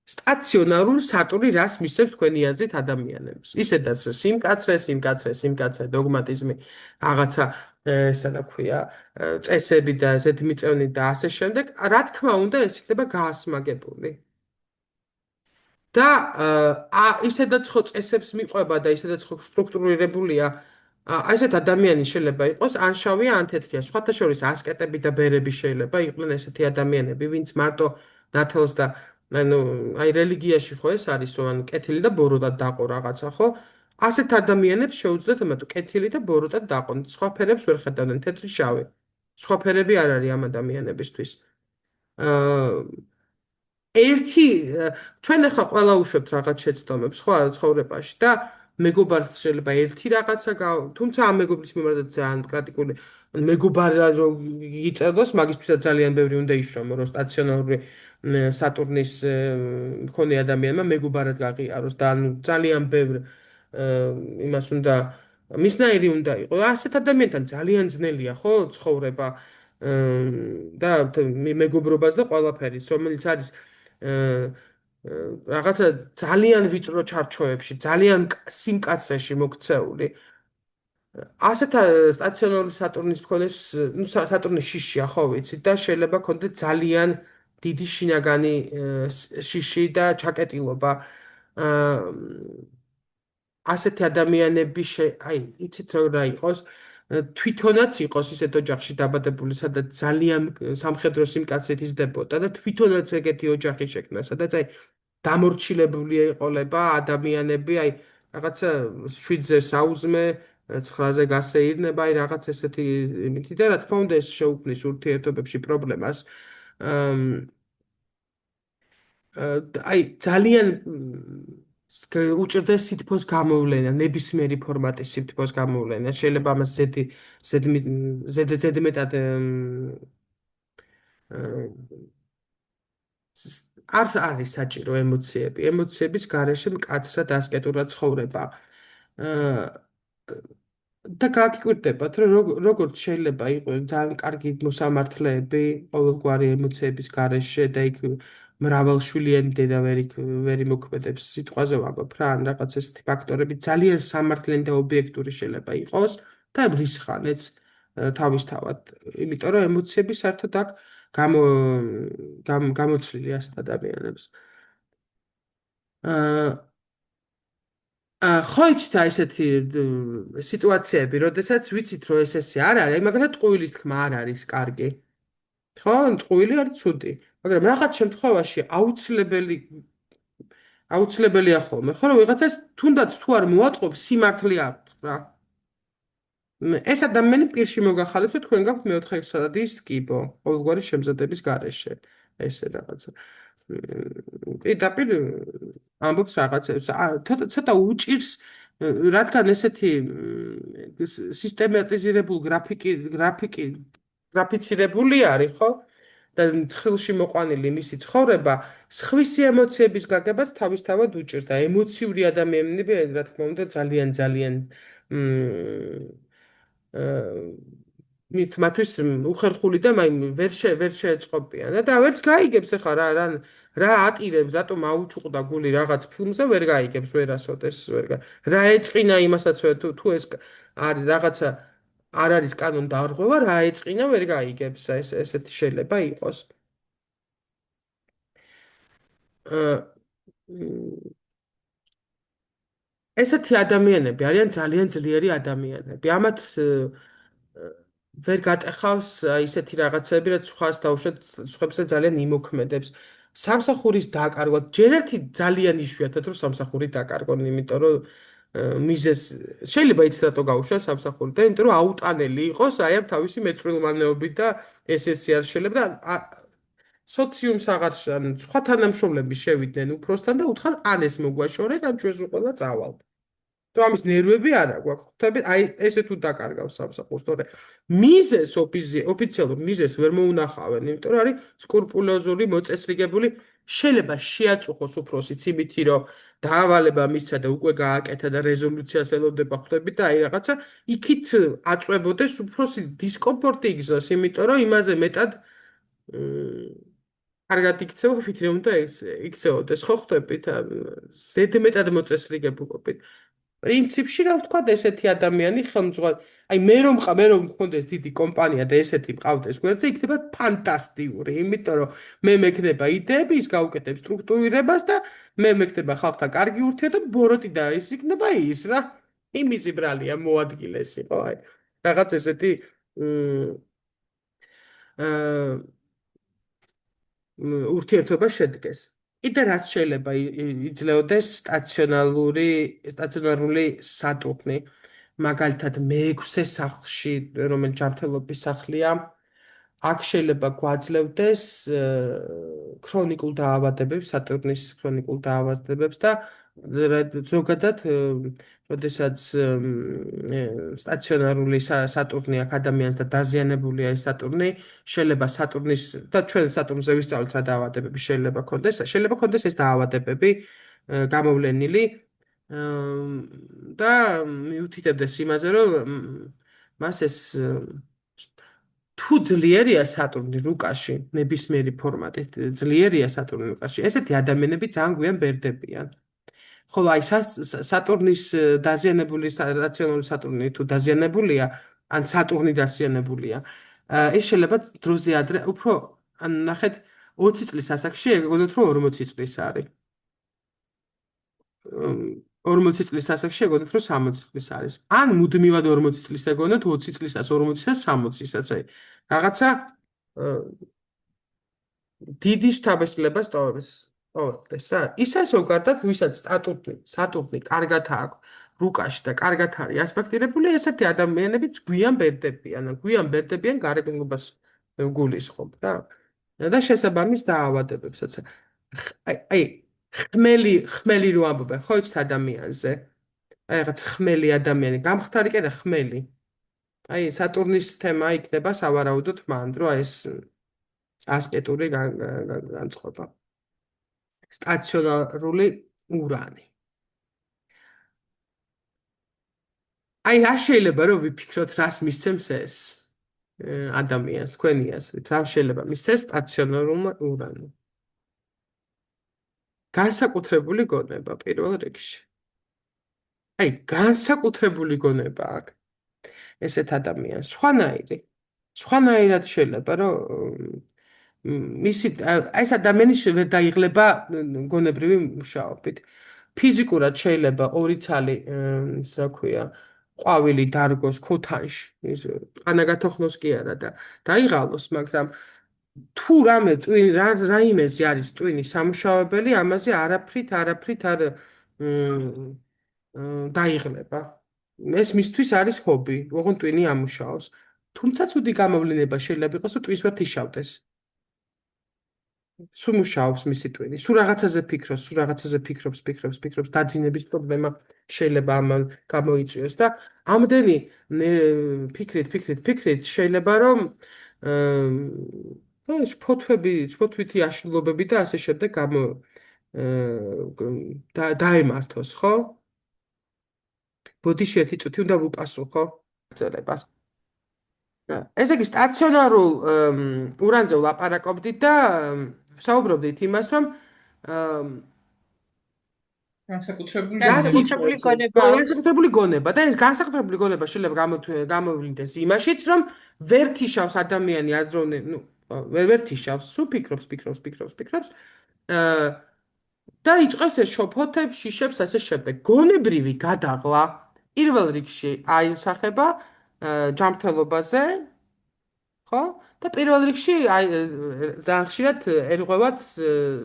სტაციონარულ სატურნი რას მისცემს თქვენი აზრით ადამიანებს? ისედაც სიმკაცრე, დოგმატიზმი, რაღაცა ესა რა ქვია, წესები და ზედმიწევნით და ასე შემდეგ, რა თქმა უნდა, ეს იქნება გაასმაგებული. და ისედაც ხო წესებს მიყვება და ისედაც ხო სტრუქტურირებულია, ესეთ ადამიანი შეიძლება იყოს ან შავია, ან თეთრია. სხვათა შორის ასკეტები და ბერები შეიძლება იყვნენ ესეთი ადამიანები, ვინც მარტო ნათელს და ანუ აი რელიგიაში ხო ეს არის, ან კეთილი და ბოროტად დაყო რაღაცა, ხო? ასეთ ადამიანებს შეუძლიათ მათ კეთილი და ბოროტად დაყონ. სხვა ფერებს ვერ ხედავდნენ, თეთრი, შავი. სხვა ფერები არ არის ამ ადამიანებისთვის. ერთი ჩვენ ახლა ყველა უშვებთ რაღაც შეცდომებს, ხო, ცხოვრებაში და მეგობარს შეიძლება ერთი რაღაცა თუმცა ამ მეგობრის მიმართ ძალიან კრიტიკული მეგობარა რომ იწევდოს მაგისთვისაც ძალიან ბევრი უნდა იშრომო რომ სტაციონარული სატურნის მქონე ადამიანმა მეგობარად გაყიაროს და ანუ ძალიან ბევრ იმას უნდა მისნაირი უნდა იყოს ასეთ ადამიანთან ძალიან ძნელია ხო ცხოვრება და მეგობრობას და ყველაფერის რომელიც არის რაღაცა ძალიან ვიწრო ჩარჩოებში, ძალიან სიმკაცრეში მოქცეული. ასეთ სტაციონარული სატურნის მქონეს, ну სატურნის შიშია, ხო ვიცით და შეიძლება ქონდეთ ძალიან დიდი შინაგანი შიში და ჩაკეტილობა. ასეთი ადამიანები აი, იცით რა იყოს? თვითონაც იყოს ისეთ ოჯახში დაბადებული, სადაც ძალიან სამხედრო სიმკაცრით იზრდებოდა და თვითონაც ეგეთი ოჯახი შექმნა, სადაც აი დამორჩილებული ეყოლება ადამიანები, აი რაღაცა 7-ზე საუზმე, 9-ზე გასეირნება, აი რაღაც ესეთი იმითი და რა თქმა უნდა ეს შეუქმნის ურთიერთობებში პრობლემას. აი ძალიან უჭირდეს სითბოს გამოვლენა, ნებისმიერი ფორმატის სითბოს გამოვლენა. შეიძლება ამას ზედმეტად არ არის საჭირო ემოციები. ემოციების გარეშე მკაცრად ასკეტურად ცხოვრება. და გაგიკვირდებათ, რომ როგორც შეიძლება იყოს ძალიან კარგი მოსამართლეები ყოველგვარი ემოციების გარეშე და იქ მრავალშვილიანი დედა ვერ იმოქმედებს სიტყვაზე ვამბობ რა, ან რაღაც ესეთი ფაქტორები ძალიან სამართლიანი და ობიექტური შეიძლება იყოს და რისხანეც თავისთავად, იმიტომ რომ ემოციები საერთოდ აქ გამოცლილი ასეთ ადამიანებს. ხო იცით ესეთი სიტუაციები, როდესაც ვიცით რომ ესე არ არის, მაგალითად ტყუილის თქმა არ არის კარგი. ხო, ტყუილი არის ცუდი, მაგრამ რაღაც შემთხვევაში აუცილებელია ხოლმე, ხო, რომ ვიღაცას თუნდაც თუ არ მოატყობს, სიმართლე აქვს რა. ეს ადამიანი პირში მოგახალებს და თქვენ გაქვთ მეოთხე სადის კიბო, ყოველგვარი შემზადების გარეშე. ესე რაღაცა. პირდაპირ ამბობს რაღაცებს. ცოტა უჭირს, რადგან ესეთი სისტემატიზირებული გრაფიცირებული არის, ხო? და ცხრილში მოყვანილი მისი ცხოვრება, სხვისი ემოციების გაგებაც თავისთავად უჭირს და ემოციური ადამიანები, რა თქმა უნდა, ძალიან მათთვის უხერხული და ვერ შეეწყობიან და ვერც გაიგებს ახლა რა ატირებს, რატომ აუჩუყდა გული რაღაც ფილმზე, ვერ გაიგებს ვერასოდეს, რა ეწყინა იმასაც თუ ეს არის რაღაცა არ არის კანონ დარღვევა, რა ეწყინა ვერ გაიგებს, ესეთი შეიძლება იყოს. ესეთი ადამიანები არიან ძალიან ძლიერი ადამიანები. ამათ ვერ გატეხავს ისეთი რაღაცები, რაც სხვას დაუშვათ, სხვებზე ძალიან იმოქმედებს. სამსახურის დაკარგვა, ჯერ ერთი ძალიან იშვიათად რომ სამსახური დაკარგონ, იმიტომ რომ მიზეს შეიძლება იცით რატო გაუშვა სამსახური და იმიტომ რომ აუტანელი იყოს აი ამ თავისი მეწვრილმანეობით და ესე არ შეიძლება და სოციუმს აღარ ან სხვა თანამშრომლები შევიდნენ უფროსთან და უთხრან ან ეს მოგვაშორეთ ან ჩვენს უყოლა წავალთ. თუ ამის ნერვები არა გვაქვს, ხვდები, აი ესე თუ დაკარგავს სამსახურს, თორე მიზეს ოფიციალურ მიზეს ვერ მოუნახავენ, იმიტომ რომ არის სკრუპულოზური, მოწესრიგებული, შეიძლება შეაწუხოს უფროსიც იმითი, რომ დაავალება მისცა და უკვე გააკეთა და რეზოლუციას ელოდება, ხვდები და აი რაღაცა იქით აწვებოდეს უფროსი დისკომფორტი იგზნოს, იმიტომ რომ იმაზე მეტად კარგად იქცევა, ვიდრე უნდა იქცეოდეს, ხო ხვდებით, ზედმეტად მოწესრიგებულობით. პრინციპში რა ვთქვა ესეთი ადამიანი ხელმძღვანელი აი მე რომ მქონდეს დიდი კომპანია და ესეთი მყავდეს გვერდზე იქნება ფანტასტიკური იმიტომ რომ მე მექნება იდეები ის გაუკეთებს სტრუქტურირებას და მე მექნება ხალხთან კარგი ურთიერთობა ბოროტი და ის იქნება ის რა იმისი ბრალია მოადგილეს იყო აი რაღაც ესეთი ურთიერთობა შედგეს კიდე რაც შეიძლება იძლეოდეს სტაციონარული სატურნი მაგალითად მე-6 სახლში რომელიც ჯანმრთელობის სახლია აქ შეიძლება გვაძლევდეს ქრონიკულ დაავადებებს სატურნის ქრონიკულ დაავადებებს და ზოგადად როდესაც სტაციონარული სატურნი აქ ადამიანს და დაზიანებულია ეს სატურნი, შეიძლება სატურნის და ჩვენ სატურნზე ვისწავლით რა დაავადებები შეიძლება ქონდეს ეს დაავადებები გამოვლენილი და მიუთითებდეს იმაზე, რომ მას ეს თუ ძლიერია სატურნი რუკაში, ნებისმიერი ფორმატით ძლიერია სატურნი რუკაში, ესეთი ადამიანები ძალიან გვიან ბერდებიან. ხოლო აი სატურნის დაზიანებული რაციონალური სატურნი თუ დაზიანებულია, ან სატურნი დაზიანებულია, ეს შეიძლება დროზე ადრე, უფრო ან ნახეთ 20 წლის ასაკში ეგონოთ რომ 40 წლის არის. 40 წლის ასაკში ეგონოთ რომ 60 წლის არის. ან მუდმივად 40 წლის ეგონოთ 20 წლისას, 40-საც, 60-ისაც, აი რაღაცა დიდი შთაბეჭდილებას ტოვებს რა. ისა ზოგადად ვისაც სატურნი კარგად აქვს რუკაში და კარგად არის ასპექტირებული, ესეთი ადამიანები გვიან ბერდებიან გარეგნობას გულისხმობ რა. და შესაბამის დაავადებებსაც. აი ხმელი რო ამბობენ, ხო იცით ადამიანზე? აი რაღაც ხმელი ადამიანი, გამხდარი კი არა ხმელი. აი სატურნის თემა იქნება სავარაუდოდ მანდ, რომ ეს ასკეტური განწყობა. სტაციონარული ურანი. აი რა შეიძლება რომ ვიფიქროთ რას მისცემს ეს ადამიანს, თქვენი აზრით, რა შეიძლება მისცეს სტაციონარულმა ურანმა? განსაკუთრებული გონება პირველ რიგში. აი განსაკუთრებული გონება აქვს ესეთ ადამიანს. სხვანაირად შეიძლება რომ ეს ადამიანი ვერ დაიღლება გონებრივი მუშაობით. ფიზიკურად შეიძლება ორი ცალი, ის რა ქვია, ყვავილი დარგოს ქოთანში, ყანაგათოხნოს კი არა და დაიღალოს, მაგრამ თუ რაიმეზე არის ტვინი სამუშაოებელი, ამაზე არაფრით არ დაიღლება. ეს მისთვის არის ჰობი, ოღონდ ტვინი ამუშაოს. თუმცა ცუდი გამოვლენა შეიძლება იყოს, რომ ტვინს ვერ თიშავდეს. სულ მუშაობს მისი ტვინი, სულ რაღაცაზე ფიქრობს, დაძინების პრობლემა შეიძლება ამან გამოიწვიოს და ამდენი ფიქრით შეიძლება რომ შფოთვითი აშლილობები და ასე შემდეგ დაემართოს, ხო? ბოდიში ერთი წუთი უნდა ვუპასუხო წერებას. ესე იგი სტაციონარულ ურანზე ვლაპარაკობდით და საუბრობდით იმას, რომ განსაკუთრებული გონება და ეს განსაკუთრებული გონება შეიძლება გამოვლინდეს იმაშიც, რომ ვერ თიშავს ადამიანი აზროვნე, ვერ თიშავს, სულ ფიქრობს და იწყებს ეს შოფოთებს, შიშებს, ასე შემდეგ. გონებრივი გადაღლა პირველ რიგში აისახება ჯანმრთელობაზე, ხო? და პირველ რიგში ძალიან ხშირად ერღვევათ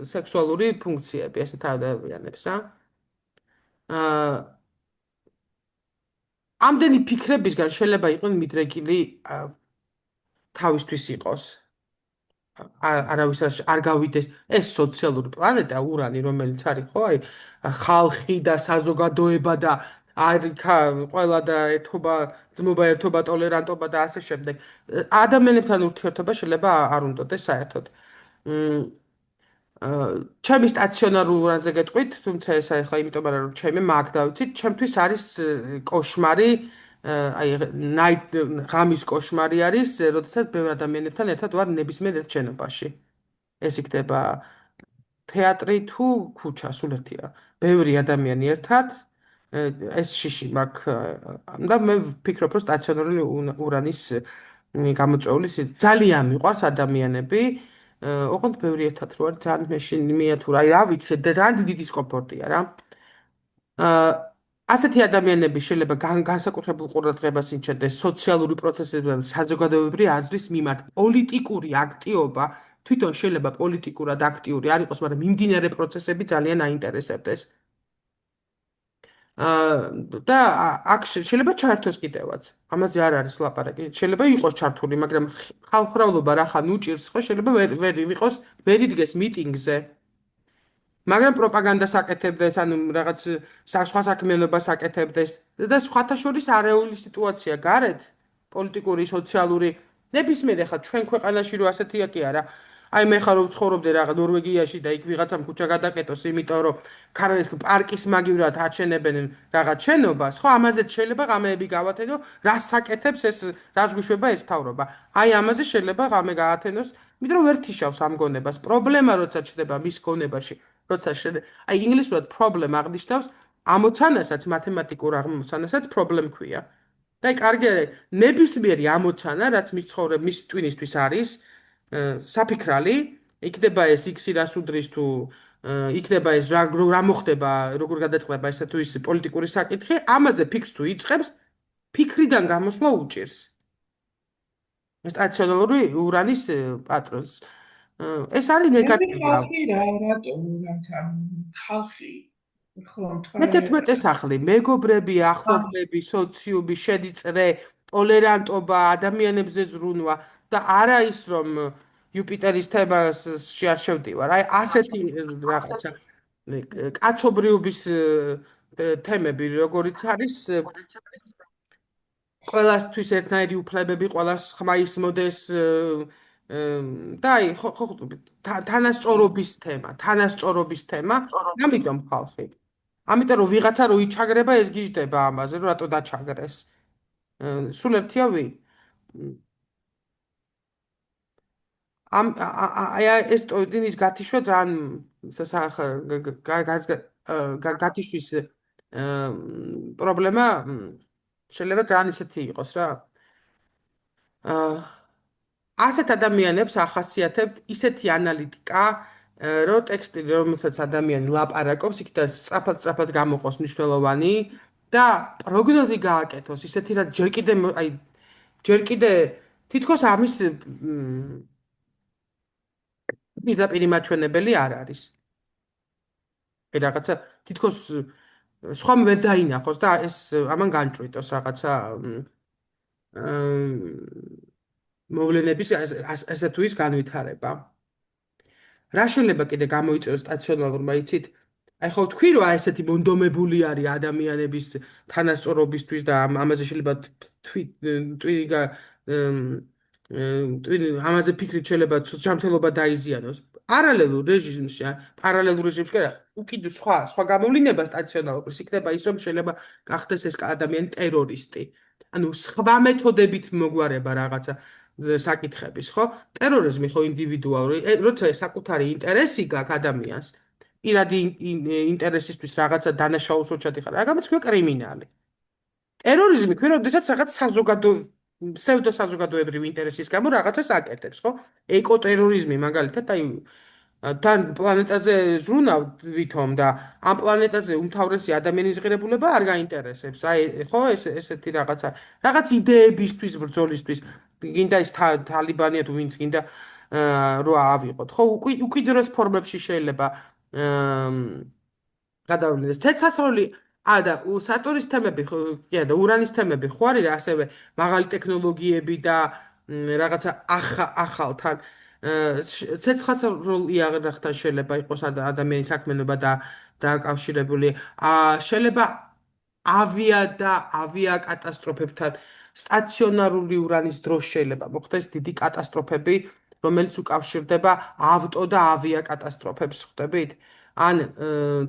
სექსუალური ფუნქციები ესეთ ადამიანებს რა. ამდენი ფიქრებისგან შეიძლება იყოს მიდრეკილი თავისთვის იყოს. არავის არ გავიდეს ეს სოციალური პლანეტა ურანი, რომელიც არის, ხო? აი ხალხი და საზოგადოება და არიქა ყველა და ერთობა, ძმობა, ერთობა, ტოლერანტობა და ასე შემდეგ. ადამიანებთან ურთიერთობა შეიძლება არ უნდადეს საერთოდ. ჩემი სტაციონარულ ურანზე გეტყვით, თუმცა ეს ახლა იმიტომ არა რომ ჩემი მაგ დავიცით, ჩემთვის არის კოშმარი, აი ღამის კოშმარი არის, როდესაც ბევრ ადამიანებთან ერთად ვარ ნებისმიერ ერთ შენობაში. ეს იქნება თეატრი თუ ქუჩა, სულ ერთია. ბევრი ადამიანი ერთად, ეს შიში მაქვს და მე ვფიქრობ, რომ სტაციონარული ურანის გამოწვეულის ძალიან მიყვარს ადამიანები, ოღონდ ბევრი ერთად რო არის ძალიან მეათურა, აი რა ვიცი, ძალიან დიდი დისკომფორტია რა. ასეთი ადამიანები შეიძლება განსაკუთრებულ ყურადღებას ინჩენდეს სოციალური პროცესებიდან საზოგადოებრივი აზრის მიმართ. პოლიტიკური აქტივობა თვითონ შეიძლება პოლიტიკურად აქტიური არ იყოს, მაგრამ მიმდინარე პროცესები ძალიან აინტერესებდეს. და აქ შეიძლება ჩართოს კიდევაც. ამაზე არ არის ლაპარაკი. შეიძლება იყოს ჩართული, მაგრამ ხალხმრავლობა რახან უჭირს, ხო, შეიძლება ვერ იყოს, ვერ იდგეს მიტინგზე. მაგრამ პროპაგანდას აკეთებდეს, ანუ რაღაც სხვა საქმიანობას აკეთებდეს და სხვათა შორის არეული სიტუაცია გარეთ, პოლიტიკური, სოციალური, ნებისმიერ ახლა ჩვენ ქვეყანაში რო ასეთია კი არა. აი მე ხარ ვცხოვრობდი რაღაც ნორვეგიაში და იქ ვიღაცამ ქუჩა გადაკეტოს, იმიტომ რომ პარკის მაგივრად აჩენებენ რაღაც შენობას, ხო, ამაზეც შეიძლება ღამეები გავათენო, რას საკეთებს ეს, რას გვიშვება ეს თავრობა. აი ამაზე შეიძლება ღამე გაათენოს, იმიტომ რომ ვერ თიშავს ამ გონებას. პრობლემა როცა ჩდება მის გონებაში, როცა აი ინგლისურად პრობლემა აღნიშნავს ამოცანასაც, მათემატიკურ ამოცანასაც პრობლემ ქვია. და აი კარგი არის, ნებისმიერი ამოცანა, რაც მის ტვინისთვის არის, საფიქრალი, იქნება ეს X-ი რას უდრის თუ იქნება ეს რა მოხდება, როგორ გადაწყდება ესა თუ ის პოლიტიკური საკითხი, ამაზე ფიქრს თუ იწყებს, ფიქრიდან გამოსვლა უჭირს. სტაციონარული ურანის პატრონს. ეს არის ნეგატივი. ხალხი რატომ ხალხი მე-11 სახლი, მეგობრები, ახლობლები, სოციუმი, შედიწრე, ტოლერანტობა, ადამიანებზე ზრუნვა და არა ის რომ იუპიტერის თემაში არ შევდივარ. აი ასეთი რაღაცა კაცობრიობის თემები, როგორიც არის ყველასთვის ერთნაირი უფლებები, ყველას ხმა ისმოდეს და აი ხო თანასწორობის თემა, ამიტომ ხალხი. ამიტომ რომ ვიღაცა რო იჩაგრება, ეს გიждდება ამაზე, რომ რატო დაჩაგრეს. სულ ერთიავი. აი ეს ტოინის გათიშვა ძალიან გათიშვის პრობლემა შეიძლება ძალიან ისეთი იყოს რა. ასეთ ადამიანებს ახასიათებთ ისეთი ანალიტიკა, რომ ტექსტი, რომელსაც ადამიანი ლაპარაკობს, იქიდან სწრაფად გამოყოს მნიშვნელოვანი და პროგნოზი გააკეთოს, ისეთი რაც ჯერ კიდე თითქოს ამის პირდაპირ მაჩვენებელი არ არის. აი რაღაცა თითქოს სხვამ ვერ დაინახოს და ეს ამან განჭვიტოს რაღაცა მოვლენების ასე თუ ის განვითარება. რა შეიძლება კიდე გამოიწვიოს სტაციონარულმა, იცით? აი ხო თქვი რომ აი ესეთი მონდომებული არის ადამიანების თანასწორობისთვის და ამაზე შეიძლება ამაზე ფიქრით შეიძლება ჯანმრთელობა დაიზიანოს. პარალელურ რეჟიმში კი არა, უკიდურე სხვა გამოვლენა სტაციონარობის იქნება ის რომ შეიძლება გახდეს ეს ადამიანი ტერორისტი. ანუ სხვა მეთოდებით მოგვარება რაღაცა საკითხების, ხო? ტერორიზმი ხო ინდივიდუალური, როცა საკუთარი ინტერესი გაქვს ადამიანს, პირადი ინტერესისთვის რაღაცა დანაშაულს ოჩადი ხარ, რაგამაც ქვია კრიმინალი. ტერორიზმი ქვია, როდესაც რაღაც საზოგადოებრივი ინტერესის გამო რაღაცას აკეთებს, ხო? ეკოტერორიზმი მაგალითად, აი თან პლანეტაზე ზრუნავ ვითომ და ამ პლანეტაზე უმთავრესი ადამიანის ღირებულება არ გაინტერესებს. აი ხო ესეთი რაღაც იდეებისთვის, ბრძოლისთვის, გინდა ის თალიბანია თუ ვინც გინდა რო ავიღოთ. ხო, უკიდურეს ფორმებში შეიძლება გადავლინდეს. ცეცხლსასროლი და სატურის თემები ხო და ურანის თემები ხო არის ასევე მაღალი ტექნოლოგიები და რაღაცა ახალთან ცეცხლსასროლი აღრახთან შეიძლება იყოს ადამიანის საქმიანობა და დაკავშირებული. შეიძლება ავიაკატასტროფებთან სტაციონარული ურანის დროს შეიძლება მოხდეს დიდი კატასტროფები, რომელიც უკავშირდება ავტო და ავიაკატასტროფებს, ხვდებით? ან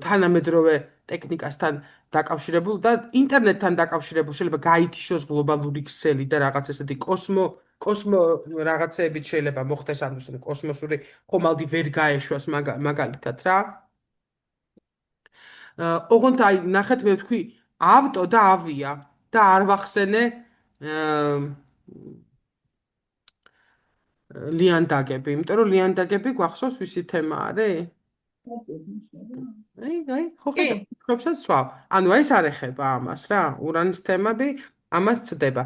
თანამედროვე ტექნიკასთან დაკავშირებულ და ინტერნეტთან დაკავშირებულ შეიძლება გაითიშოს გლობალური ქსელი და რაღაც ესეთი კოსმო რაღაცეებით შეიძლება მოხდეს, ანუ კოსმოსური ხომალდი ვერ გაეშვას მაგალითად რა. ოღონდ აი ნახეთ მე ვთქვი ავტო და ავია და არ ვახსენე ლიანდაგები, იმიტომ რომ ლიანდაგები გვახსოვს ვისი თემა არის? აი, ხო ხედავ, ხებსაც სვავ. ანუ ეს არ ეხება ამას რა, ურანის თემები ამას ცდება.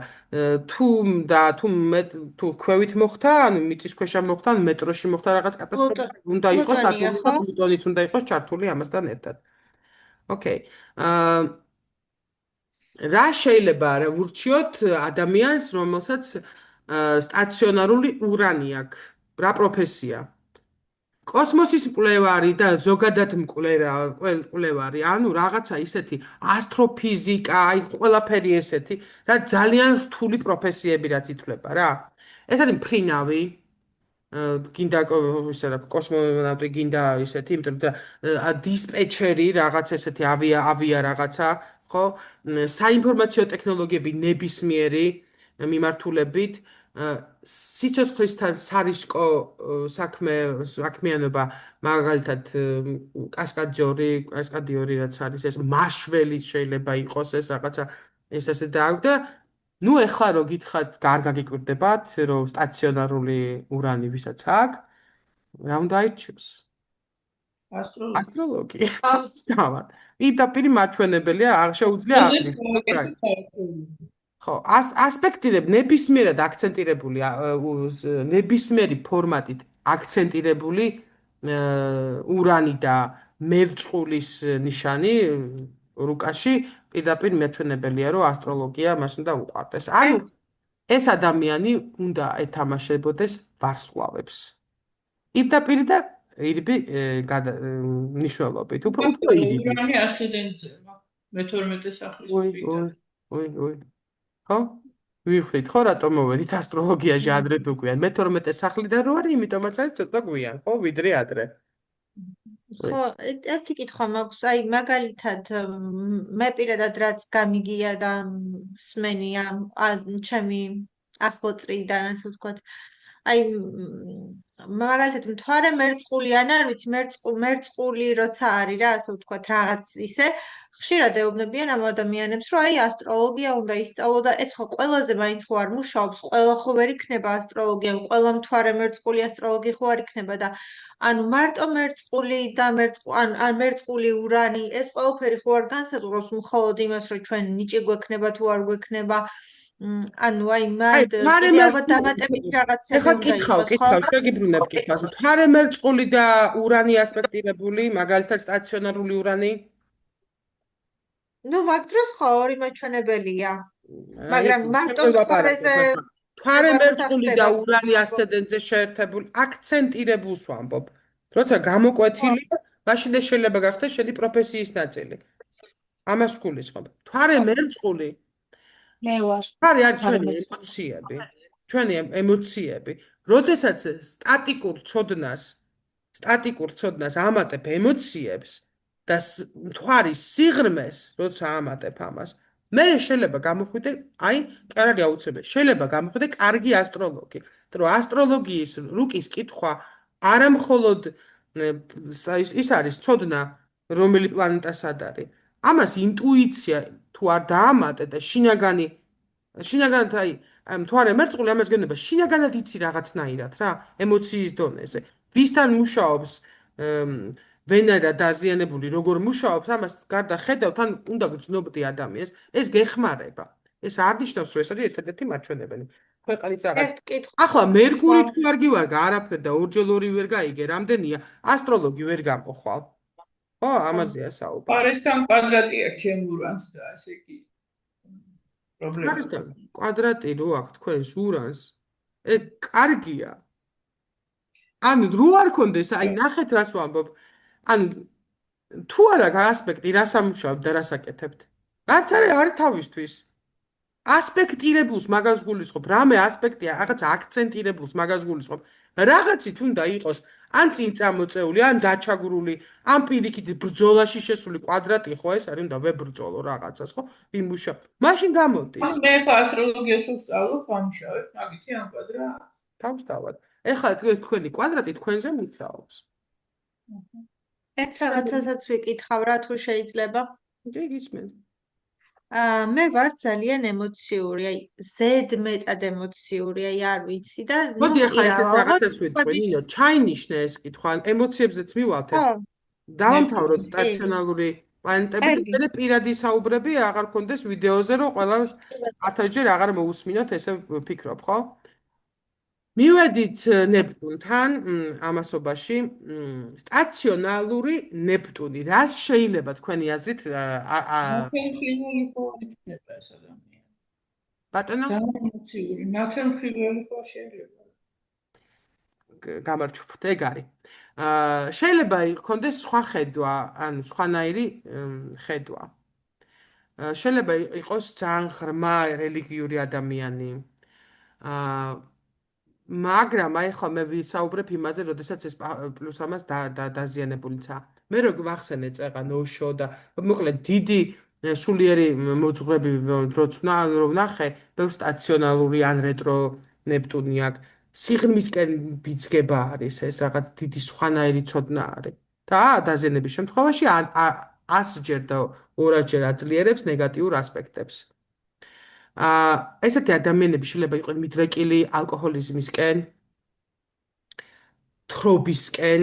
თუ ქვევით მოხდა, ანუ მიწისქვეშა მოხდა, ან მეტროში მოხდა რაღაც კატასტროფა, უნდა იყოს პლუტონიც უნდა იყოს ჩართული ამასთან ერთად. ოკეი. რა შეიძლება ვურჩიოთ ადამიანს, რომელსაც სტაციონარული ურანი აქვს? რა პროფესია? კოსმოსის მკვლევარი და ზოგადად მკვლევარი, ანუ რაღაცა ისეთი ასტროფიზიკა, აი ყველაფერი ესეთი, რა ძალიან რთული პროფესიები რაც ითვლება რა. ეს არის მფრინავი, გინდა ისე რა კოსმონავტი გინდა ისეთი, იმიტომ რომ დისპეჩერი რაღაც ესეთი ავია რაღაცა, ხო? საინფორმაციო ტექნოლოგიები ნებისმიერი მიმართულებით სიცოცხლისთან სარისკო საქმიანობა, მაგალითად კასკადიორი რაც არის, ეს მაშველი შეიძლება იყოს ეს რაღაცა ეს ასე და ნუ ეხლა რო გითხრათ, კარგა გიკვირდებათ, რომ სტაციონარული ურანი ვისაც აქვს, რა უნდა აირჩიოს? ასტროლოგი. ასტროლოგია. დავად. პირდაპირ მაჩვენებელია, შეუძლია ხო, ასპექტირებ ნებისმიერად აქცენტირებული ნებისმიერი ფორმატით აქცენტირებული ურანი და მერწყულის ნიშანი რუკაში პირდაპირ მეჩვენებელია, რომ ასტროლოგია მას უნდა უყვარდეს. ანუ ეს ადამიანი უნდა ეთამაშებოდეს ვარსკვლავებს. პირდაპირ და ირიბი ნიშნულობით. უფრო ირიბი. ურანი ასცენდენტზე, მე-12 სახლის პირდაპირ. ой. ხო? ვიხდით ხო რატომ მოვედით ასტროლოგიაში ადრე თუ გვიან. მე-12 სახლიდან რო არის, იმიტომაც არის ცოტა გვიან, ხო, ვიდრე ადრე. ხო, ერთი კითხვა მაქვს, აი მაგალითად მე პირადად რაც გამიგია და მსმენია ჩემი ახლოწრიდან, ასე ვთქვათ, აი მაგალითად მთვარე მერწყული ან არ ვიცი, მერწყული როცა არის რა, ასე ვთქვათ, რაღაც ისე ხშირად ეუბნებიან ამ ადამიანებს, რომ აი ასტროლოგია უნდა ისწავლო და ეს ხო ყველაზე მაინც ხო არ მუშაობს, ყველა ხო ვერ იქნება ასტროლოგია, ყველა მთვარე მერწყული ასტროლოგი ხო არ იქნება და ანუ მარტო მერწყული და ან მერწყული ურანი, ეს ყველაფერი ხო არ განსაზღვრავს მხოლოდ იმას, რომ ჩვენ ნიჭი გვექნება თუ არ გვექნება. ანუ აი მანდ კიდე ალბათ დამატებით რაღაცები უნდა იყოს, ხო? შეგიბრუნებ კითხვას. მთვარე მერწყული და ურანი ასპექტირებული, მაგალითად სტაციონარული ურანი ნუ მაგ დროს ხო ორი მაჩვენებელია. მაგრამ მარტო მთვარეზე მთვარე მერწყული და ურანი ასცენდენტზე შეერთებული აქცენტირებულს ვამბობ. როცა გამოკვეთილია, მაშინ ეს შეიძლება გახდეს შენი პროფესიის ნაწილი. ამას გულისხმობ. მთვარე მერწყული მე ვარ. არის ჩვენი ემოციები. ჩვენი ემოციები. როდესაც სტატიკურ ცოდნას ამატებ ემოციებს და მთვარის სიღრმეს, როცა ამატებ ამას, მე შეიძლება გამოხვიდე, აი, კარგი აუცილებელი. შეიძლება გამოხვიდე კარგი ასტროლოგი. რომ ასტროლოგიის რუკის კითხვა არა მხოლოდ ის არის ცოდნა, რომელი პლანეტა სად არის. ამას ინტუიცია თუ არ დაამატე და შინაგანად აი მთვარე მერწყული ამას გეუბნება, შინაგანად იცი რაღაცნაირად რა, ემოციის დონეზე. ვისთან მუშაობს ვენერა დაზიანებული, როგორ მუშაობს, ამას გარდა ხედავთ, ან უნდა გრძნობდი ადამიანს, ეს გეხმარება. ეს არ ნიშნავს, რომ ეს არის ერთადერთი მაჩვენებელი. ქვეყნის რაღაც. ახლა მერკური თუ არ გივარგა, არაფერ და ორჯერ ორი ვერ გაიგე, რამდენია, ასტროლოგი ვერ გამოხვალ. ხო, ამაზეა საუბარი. არესთან კვადრატი აქვს ჩემ ურანს და ასე კი. პრობლემა. არესთან კვადრატი რო აქვს თქვენს ურანს, კარგია. ანუ რო არ კონდეს, აი ნახეთ რას ვამბობ. ანუ თუ არა ასპექტი რას ამუშავებ და რას აკეთებთ? რაც არის თავისთვის. ასპექტირებულს მაგას გულისხმობ, რამე ასპექტია, რაღაც აქცენტირებულს მაგას გულისხმობ. რაღაცით უნდა იყოს ან წინ წამოწეული, ან დაჩაგრული, ან პირიქით ბრძოლაში შესული კვადრატი ხო ეს არის, უნდა ვებრძოლო რაღაცას, ხო? ვიმუშავ. მაშინ გამოდის. მე ხა ასტროლოგიას ვსწავლობ, ამუშავებ, მაგითი ამ კვადრატს. თავსთავად. ეხლა თქვენი კვადრატი თქვენზე მუშაობს. ერთ რაღაცასაც ვიკითხავ რა თუ შეიძლება. კი, გისმენთ. მე ვარ ძალიან ემოციური, აი ზედმეტად ემოციური, აი არ ვიცი და მოდი ახლა ესეთ რაღაცას ვიტყვი, ნინო, ჩაინიშნე ეს კითხვა, ემოციებზეც მივალთ ეს. დავამთავროთ სტაციონალური პლანეტები და მე პირადი საუბრები აღარ გქონდეს ვიდეოზე, რომ ყველას 1000-ჯერ აღარ მოусმინოთ, ესე ვფიქრობ, ხო? მივედით ნეპტუნთან ამასობაში სტაციონალური ნეპტუნი. რას შეიძლება თქვენი აზრით ნათელმხრიველი ხო იქნება ეს ადამიანი? ბატონო? ნათელმხრიველი ხო შეიძლება? გამარჯვებთ, ეგ არის. შეიძლება იქონდეს სხვა ხედვა, ანუ სხვანაირი ხედვა. შეიძლება იყოს ძალიან ღრმა რელიგიური ადამიანი. მაგრამ აი ხა მე ვისაუბრებ იმაზე, როდესაც ეს პლუს ამას დაზიანებულიცა. მე რო გვახსენე წეღან ოშო და მოკლედ დიდი სულიერი მოძღვრები დროც რო ვნახე, ბევრ სტაციონალური ან რეტრო ნეპტუნი აქვს. სიღრმისკენ ბიძგება არის ეს რაღაც დიდი სხვანაირი ცოდნა არის. და დაზიანების შემთხვევაში 100-ჯერ და 200-ჯერ აძლიერებს ნეგატიურ ასპექტებს. ესეთი ადამიანები შეიძლება იყვნენ მიდრეკილი ალკოჰოლიზმისკენ, თხრობისკენ,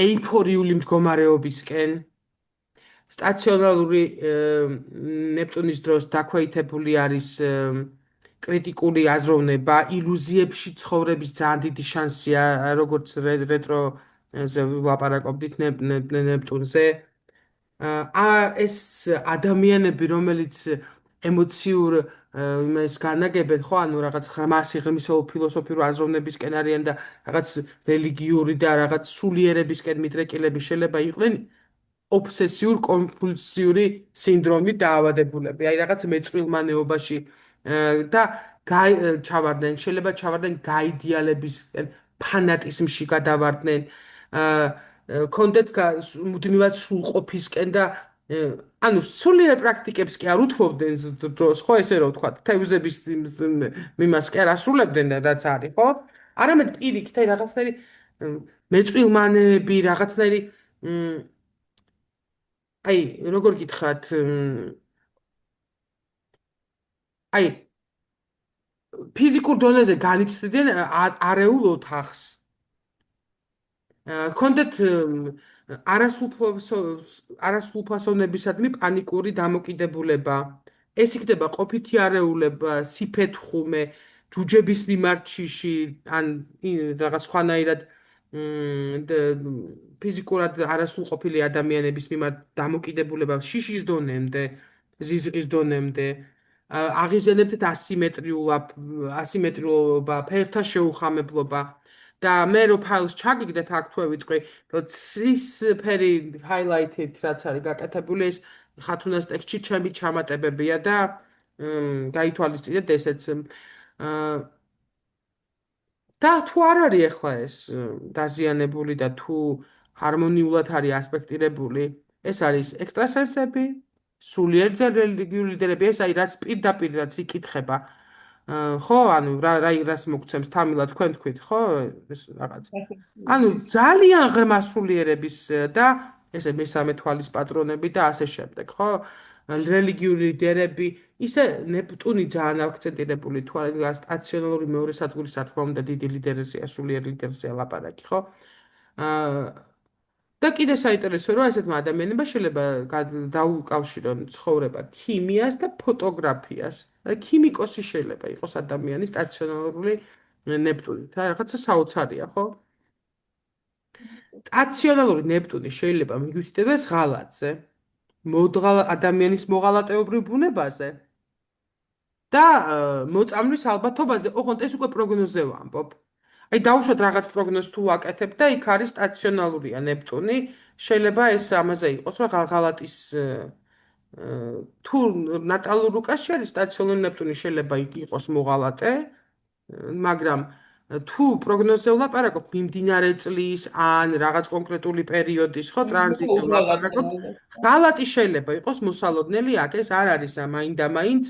ეიფორიული მდგომარეობისკენ, სტაციონალური ნეპტუნის დროს დაქვეითებული არის კრიტიკული აზროვნება, ილუზიებში ცხოვრების ძალიან დიდი შანსია, როგორც რეტროზე ვლაპარაკობდით ნეპტუნზე. ეს ადამიანები, რომელიც ემოციურ იმას განაგებენ, ხო, ანუ რაღაც ღრმა სიღრმისეულ ფილოსოფიურ აზროვნებისკენ არიან და რაღაც რელიგიური და რაღაც სულიერებისკენ მიდრეკილები შეიძლება იყვნენ ობსესიურ კომპულსიური სინდრომით დაავადებულები. აი რაღაც მეწვილმანეობაში და ჩავარდნენ, შეიძლება ჩავარდნენ გაიდეალებისკენ, ფანატიზმში გადავარდნენ, კონდეთ მუდმივად სრულყოფისკენ და ანუ სულიერ პრაქტიკებს კი არ უთმობდნენ დროს, ხო, ესე რომ ვთქვა, თევზების მიმას კი არ ასრულებდნენ რაც არის, ხო? არამედ პირიქით, აი რაღაცნაირი მეწვილმანეები, რაღაცნაირი აი, როგორ გითხრათ, აი ფიზიკურ დონეზე განიცდიდნენ არეულ ოთახს. კონდეთ არასრულფასოვნებისადმი პანიკური დამოკიდებულება. ეს იქნება ყოფითი არეულება, სიფეთხუმე, ჯუჯების მიმართ შიში, ან რაღაც სხვანაირად ფიზიკურად არასრულყოფილი ადამიანების მიმართ დამოკიდებულება შიშის დონემდე, ზიზღის დონემდე. აღიზიანებთ ასიმეტრიულობა, ფერთა შეუხამებლობა. და მე რო ფაილს ჩაგიგდეთ აქ თუ ვიტყვი, რომ ცისფერი ჰაილაითით რაც არის გაკეთებული, ეს ხათუნას ტექსტში ჩემი ჩამატებებია და გაითვალისწინეთ ესეც. და თუ არ არის ახლა ეს დაზიანებული და თუ ჰარმონიულად არის ასპექტირებული, ეს არის ექსტრასენსები, სულიერი და რელიგიური ლიდერები, ეს აი რაც პირდაპირ რაც იკითხება. ხო, ანუ რას მოგცემს თამილა თქვენ თქვით, ხო, ეს რაღაც. ანუ ძალიან ღრმა სულიერების და ესე მესამე თვალის პატრონები და ასე შემდეგ, ხო? რელიგიური ლიდერები, ისე ნეპტუნი ძალიან აქცენტირებული თუ არის სტაციონალური მეორე სადგურის, რა თქმა უნდა, დიდი ლიდერია, სულიერ ლიდერია ლაპარაკი, ხო? და კიდე საინტერესოა, რომ ესეთმა ადამიანებმა შეიძლება დაუკავშირონ ცხოვრება ქიმიას და ფოტოგრაფიას. ქიმიკოსი შეიძლება იყოს ადამიანი სტაციონარული ნეპტუნით, რაღაცა საოცარია, ხო? სტაციონალური ნეპტუნი შეიძლება მიგვითითდეს ღალატზე, ადამიანის მოღალატეობრივ ბუნებაზე და მოწამვლის ალბათობაზე, ოღონდ ეს უკვე პროგნოზე ვამბობ. აი დავუშვათ რაღაც პროგნოზს თუ ვაკეთებ და იქ არის სტაციონალურია ნეპტუნი, შეიძლება ეს ამაზე იყოს, რომ ღალატის თუ ნატალურ უკაში არის სტაციონალური ნეპტუნი, შეიძლება იყოს მოღალატე, მაგრამ თუ პროგნოზზე ვლაპარაკობ მიმდინარე წლის ან რაღაც კონკრეტული პერიოდის, ხო, ტრანზიტზე ვლაპარაკობ, ღალატი შეიძლება იყოს მოსალოდნელი, აქ ეს არ არის მაინდამაინც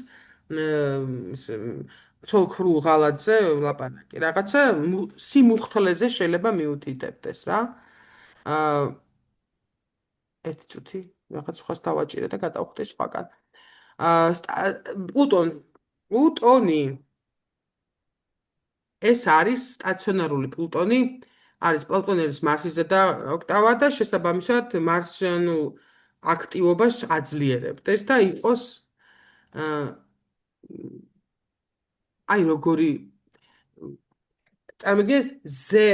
ცოლქრულ ღალატზე ვლაპარაკი. რაღაცა სიმუხთლეზე შეიძლება მიუთითებდეს რა. ერთი წუთი, რაღაც სხვას დავაჭირე და გადავხდე სხვაგან. პლუტონი ეს არის სტაციონარული პლუტონი, არის პლუტონელის მარსზე და ოქტავა და შესაბამისად მარსიანულ აქტივობას აძლიერებდეს და იყოს აი როგორი წარმოგიდგენთ ზე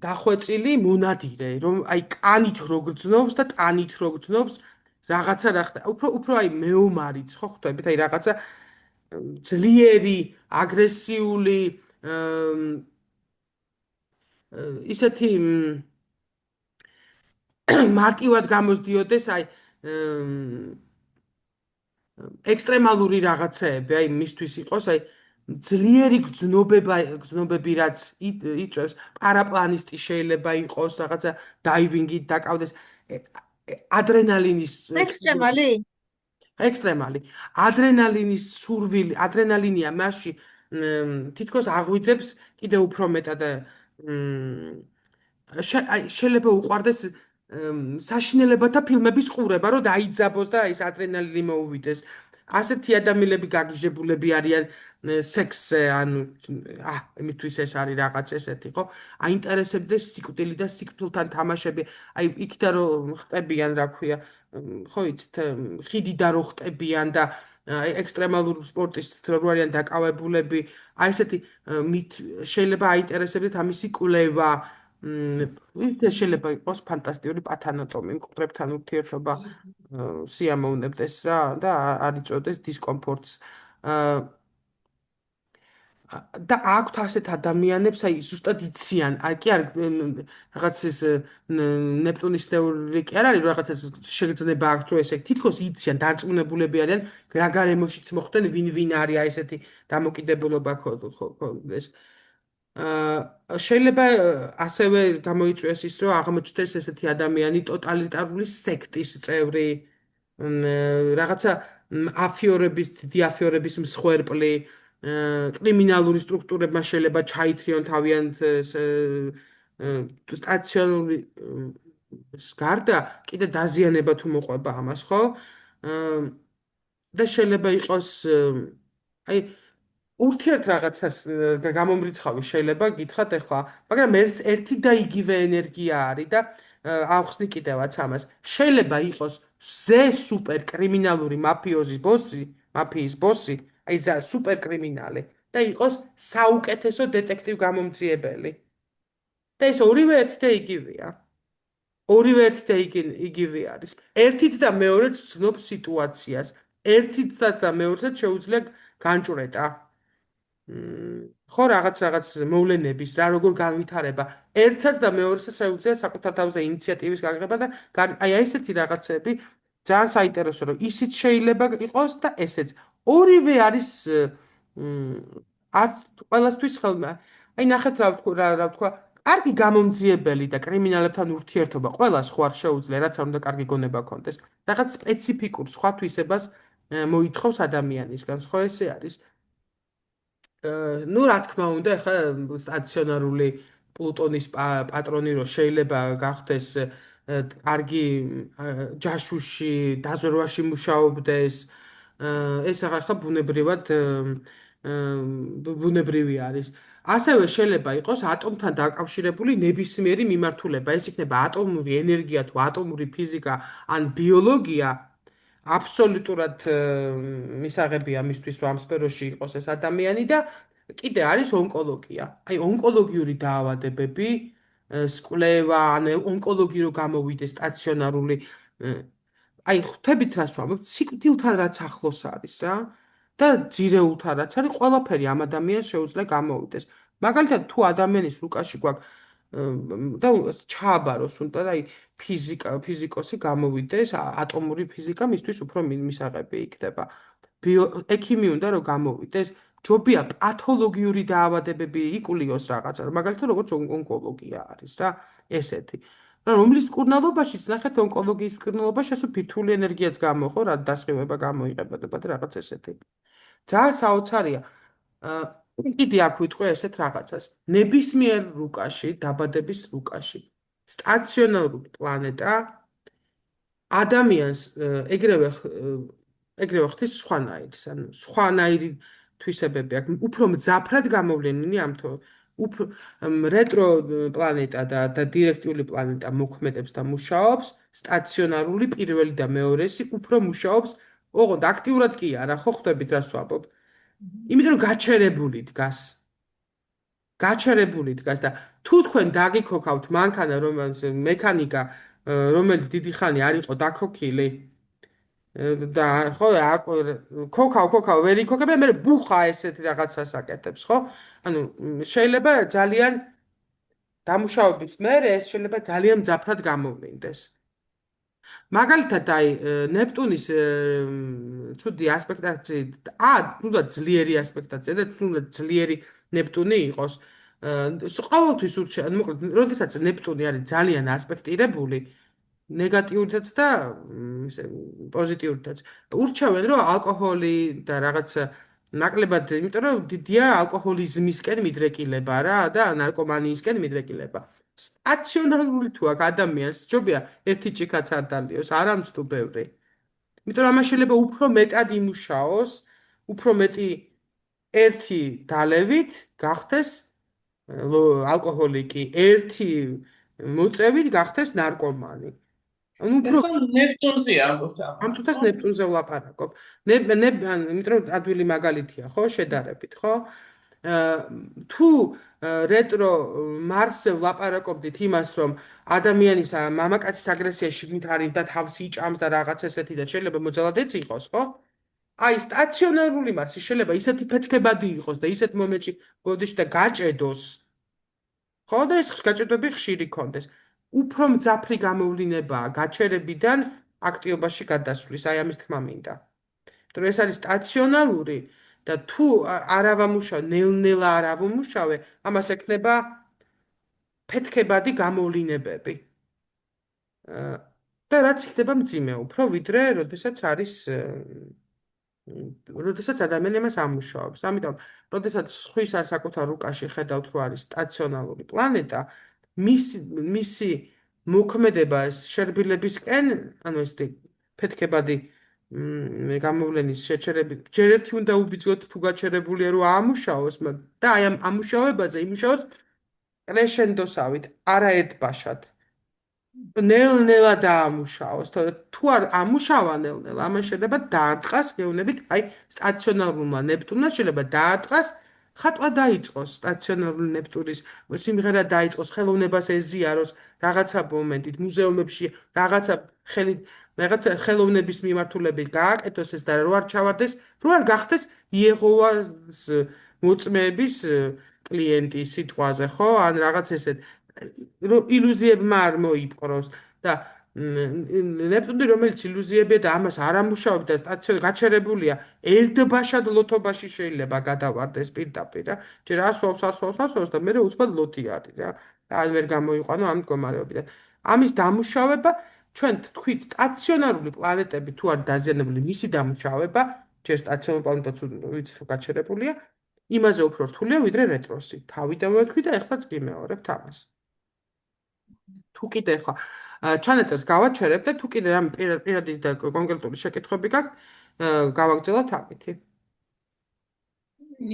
დახვეწილი მონადირე, რომ აი კანით რო გრძნობს და ტანით რო გრძნობს რაღაცა რა ხდება. უფრო აი მეომარიც ხო ხვდებით, აი რაღაცა ძლიერი, აგრესიული ისეთი მარტივად გამოსდიოდეს, აი ექსტრემალური რაღაცეები, აი მისთვის იყოს, აი ძლიერი გრძნობები, რაც იწევს, პარაპლანისტი შეიძლება იყოს, რაღაცა დაივინგით დაკავდეს, ადრენალინის ექსტრემალი? ექსტრემალი. ადრენალინის სურვილი, ადრენალინია მასში თითქოს აღვიძებს კიდე უფრო მეტად აი შეიძლება უყვარდეს საშინელებათა ფილმების ყურება, რომ დაიძაბოს და ის ადრენალინი მოუვიდეს. ასეთი ადამიანები გაგიჟებულები არიან სექსზე, ანუ იმისთვის ეს არის რაღაც ესეთი, ხო? აინტერესებდეს სიკვდილი და სიკვდილთან თამაშები. აი იქიდან რომ ხტებიან, რა ქვია, ხო იცით, ხიდიდან რო ხტებიან და ექსტრემალურ სპორტის რო არიან დაკავებულები, აი ესეთი შეიძლება აინტერესებდეთ ამისი კვლევა. ის შეიძლება იყოს ფანტასტიკური პათანატომი, მკვდრებთან ურთიერთობა სიამოვნებდეს რა და არ იწოდეს დისკომფორტს. და აქვთ ასეთ ადამიანებს, აი ზუსტად იციან, აი კი არ რაღაც ეს ნეპტუნის თეორია კი არ არის, რაღაც ეს შეგრძნება აქვთ, რომ ესე თითქოს იციან, დარწმუნებულები არიან, რა გარემოშიც მოხდნენ, ვინ არის აი ესეთი დამოკიდებულება ქონდეს. შეიძლება ასევე გამოიწვიოს ის, რომ აღმოჩნდეს ესეთი ადამიანი ტოტალიტარული სექტის წევრი, რაღაცა დიდი აფიორების მსხვერპლი, კრიმინალური სტრუქტურებმა შეიძლება ჩაითრიონ თავიანთ სტაციონარული გარდა კიდე დაზიანება თუ მოყვება ამას, ხო? და შეიძლება იყოს აი ურთიერთ რაღაცას გამომრიცხავი შეიძლება გითხრათ ახლა, მაგრამ ერთი და იგივე ენერგია არის და ავხსნი კიდევაც ამას. შეიძლება იყოს ზე სუპერ კრიმინალური მაფიის ბოსი, აი ზა სუპერ კრიმინალი და იყოს საუკეთესო დეტექტივ გამომძიებელი. და ეს ორივე ერთი და იგივეა. ორივე ერთი და იგივე არის. ერთიც და მეორეც ცნობს სიტუაციას. ერთიცაც და მეორეცაც შეუძლია განჭვრეტა. ხო რაღაც მოვლენების რა როგორ განვითარება ერთსაც და მეორესაც შეუძლია საკუთარ თავზე ინიციატივის გაგება და აი ესეთი რაღაცები ძალიან საინტერესო რომ ისიც შეიძლება იყოს და ესეც ორივე არის არც ყველასთვის ხელმა აი ნახეთ რა ვთქვა კარგი გამომძიებელი და კრიმინალებთან ურთიერთობა ყველას ხო არ შეუძლია რაც არ უნდა კარგი გონება ქონდეს რაღაც სპეციფიკურ სხვა თვისებას მოითხოვს ადამიანისგან ხო ესე არის ну, რა თქმა უნდა, ხა სტაციონარული პლუტონის პატრონი რო შეიძლება გახდეს კარგი ჯაშუში, დაზვერვაში მუშაობდეს, ეს ახლა ბუნებრივი არის. ასევე შეიძლება იყოს ატომთან დაკავშირებული ნებისმიერი მიმართულება. ეს იქნება ატომური ენერგია თუ ატომური ფიზიკა ან ბიოლოგია. აბსოლუტურად მისაღებია მისთვის რომ ამ სფეროში იყოს ეს ადამიანი და კიდე არის ონკოლოგია. აი ონკოლოგიური დაავადებები, კვლევა, ან ონკოლოგი რო გამოვიდეს სტაციონარული აი ხვდებით რას ვამბობ, სიკვდილთან რაც ახლოს არის რა და ძირეულთან რაც არის, ყველაფერი ამ ადამიანს შეუძლია გამოვიდეს. მაგალითად თუ ადამიანის რუკაში გვაქვს და ჩააბაროს უნდა და აი ფიზიკოსი გამოვიდეს, ატომური ფიზიკა მისთვის უფრო მისაღები იქნება. ექიმი უნდა რომ გამოვიდეს, ჯობია პათოლოგიური დაავადებები იკულიოს რაღაცა, მაგალითად როგორც ონკოლოგია არის რა, ესეთი. რომლის მკურნალობაშიც ნახეთ ონკოლოგიის მკურნალობაში ასე ბირთვული ენერგიაც გამოხო, რა დასხივება გამოიყებოდება და რაღაც ესეთი. ძალიან საოცარია. კიდე აქ ვიტყვი ესეთ რაღაცას. ნებისმიერ რუკაში, დაბადების რუკაში, სტაციონარული პლანეტა ადამიანს ეგრევე ხდის სხვანაირს, ანუ სხვანაირი თვისებები აქვს. უფრო მძაფრად გამოვლენილი ამთო უფრო რეტრო პლანეტა და დირექტიული პლანეტა მოქმედებს და მუშაობს, სტაციონარული პირველი და მეორესი უფრო მუშაობს, ოღონდ აქტიურად კი არა, ხო ხვდებით რას ვამბობ? იმიტომ რომ გაჩერებული დგას და თუ თქვენ დაგიქოქავთ მანქანა რომელიც მექანიკა რომელიც დიდი ხანი არ იყო დაქოქილი და ხო ქოქავ ვერ იქოქებ მე ბუხა ესეთი რაღაცას აკეთებს ხო ანუ შეიძლება ძალიან დამუშავების მერე ეს შეიძლება ძალიან მძაფრად გამოვლინდეს. მაგალითად, ნეპტუნის ცუდი ასპექტაციით, თუნდაც ძლიერი ასპექტაცია და თუნდაც ძლიერი ნეპტუნი იყოს, ყოველთვის მოკლედ, როდესაც ნეპტუნი არის ძალიან ასპექტირებული, ნეგატიურითაც და ისე პოზიტიურითაც, ურჩევენ, რომ ალკოჰოლი და რაღაც ნაკლებად, იმიტომ რომ დიდია ალკოჰოლიზმისკენ მიდრეკილება რა და ნარკომანიისკენ მიდრეკილება. სტაციონარული თუ აქ ადამიანს ჯობია ერთი ჭიქაც არ დალიოს, არამც თუ ბევრი. იმიტომ რომ ამას შეიძლება უფრო მეტად იმუშაოს, უფრო მეტი ერთი დალევით გახდეს ალკოჰოლიკი, ერთი მოწევით გახდეს ნარკომანი. ანუ უფრო ნეპტუნზე ამბობთ ამ თუთას ნეპტუნზე ვლაპარაკობ. იმიტომ რომ ადვილი მაგალითია, ხო, შედარებით, ხო? თუ რეტრო მარსზე ვლაპარაკობდით იმას, რომ ადამიანის მამაკაცის აგრესია შიგნით არის და თავს იჭამს და რაღაც ესეთი და შეიძლება მოძალადეც იყოს, ხო? აი, სტაციონარული მარსი შეიძლება ისეთი ფეთქებადი იყოს და ისეთ მომენტში გოდიშ და გაჭედოს. ხო, და ეს გაჭედები ხშირი კონდეს. უფრო მძაფრი გამოვლინებაა გაჩერებიდან აქტიობაში გადასვლის, აი ამის თქმა მინდა. იმიტომ რომ ეს არის სტაციონალური და თუ არ ავამუშავე, ნელ-ნელა არ ავამუშავე, ამას ექნება ფეთქებადი გამოვლინებები. და რაც იქნება მძიმე უფრო, ვიდრე როდესაც არის როდესაც ადამიანი ამას ამუშავებს. ამიტომ, როდესაც სხვის საკუთარ რუკაში ხედავთ, რომ არის სტაციონალური პლანეტა, მისი მოქმედება ეს შერბილებისკენ, ანუ ეს ფეთქებადი გამოვლენის შეჩერებით, ჯერ ერთი უნდა უბიძგოთ თუ გაჩერებულია, რომ აამუშავოს და აი ამ ამუშავებაზე იმუშავოს კრეშენდოსავით, არაერთბაშად. ნელ-ნელა დაამუშავოს, თუ არ ამუშავა ნელ-ნელა, ამან შეიძლება დაარტყას გეუბნებით, აი სტაციონარულმა ნეპტუნმა შეიძლება დაარტყას, ხატვა დაიწყოს სტაციონარული ნეპტუნის სიმღერა დაიწყოს, ხელოვნებას ეზიაროს რაღაცა მომენტით, მუზეუმებში რაღაცა ხელოვნების მიმართულებით გააკეთოს ეს და რო არ ჩავარდეს, რო არ გახდეს იეჰოვას მოწმეების კლიენტი სიტყვაზე, ხო? ან რაღაც ესეთ ილუზიებმა არ მოიპყროს და ნეპტუნი რომელიც ილუზიებია და ამას არ ამუშავებს და სტაციონარულად გაჩერებულია, ერთბაშად ლოთობაში შეიძლება გადავარდეს პირდაპირ რა. ჯერ ასვავს და მე უცბად ლოთი არის რა. და არ ვერ გამოიყვანო ამ მდგომარეობიდან. ამის დამუშავება ჩვენ თქვით სტაციონარული პლანეტები თუ არ დაზიანებული მისი დამუშავება, ჯერ სტაციონარული პლანეტაც ვიცი თუ გაჩერებულია, იმაზე უფრო რთულია ვიდრე რეტროსი. თავიდან ვეთქვი და ეხლაც გიმეორებთ ამას. თუ კიდე ხო ჩანაწერს გავაჩერებ და თუ კიდე რამე პირადი და კონკრეტული შეკითხვები გაქვთ, გავაგრძელოთ ამითი.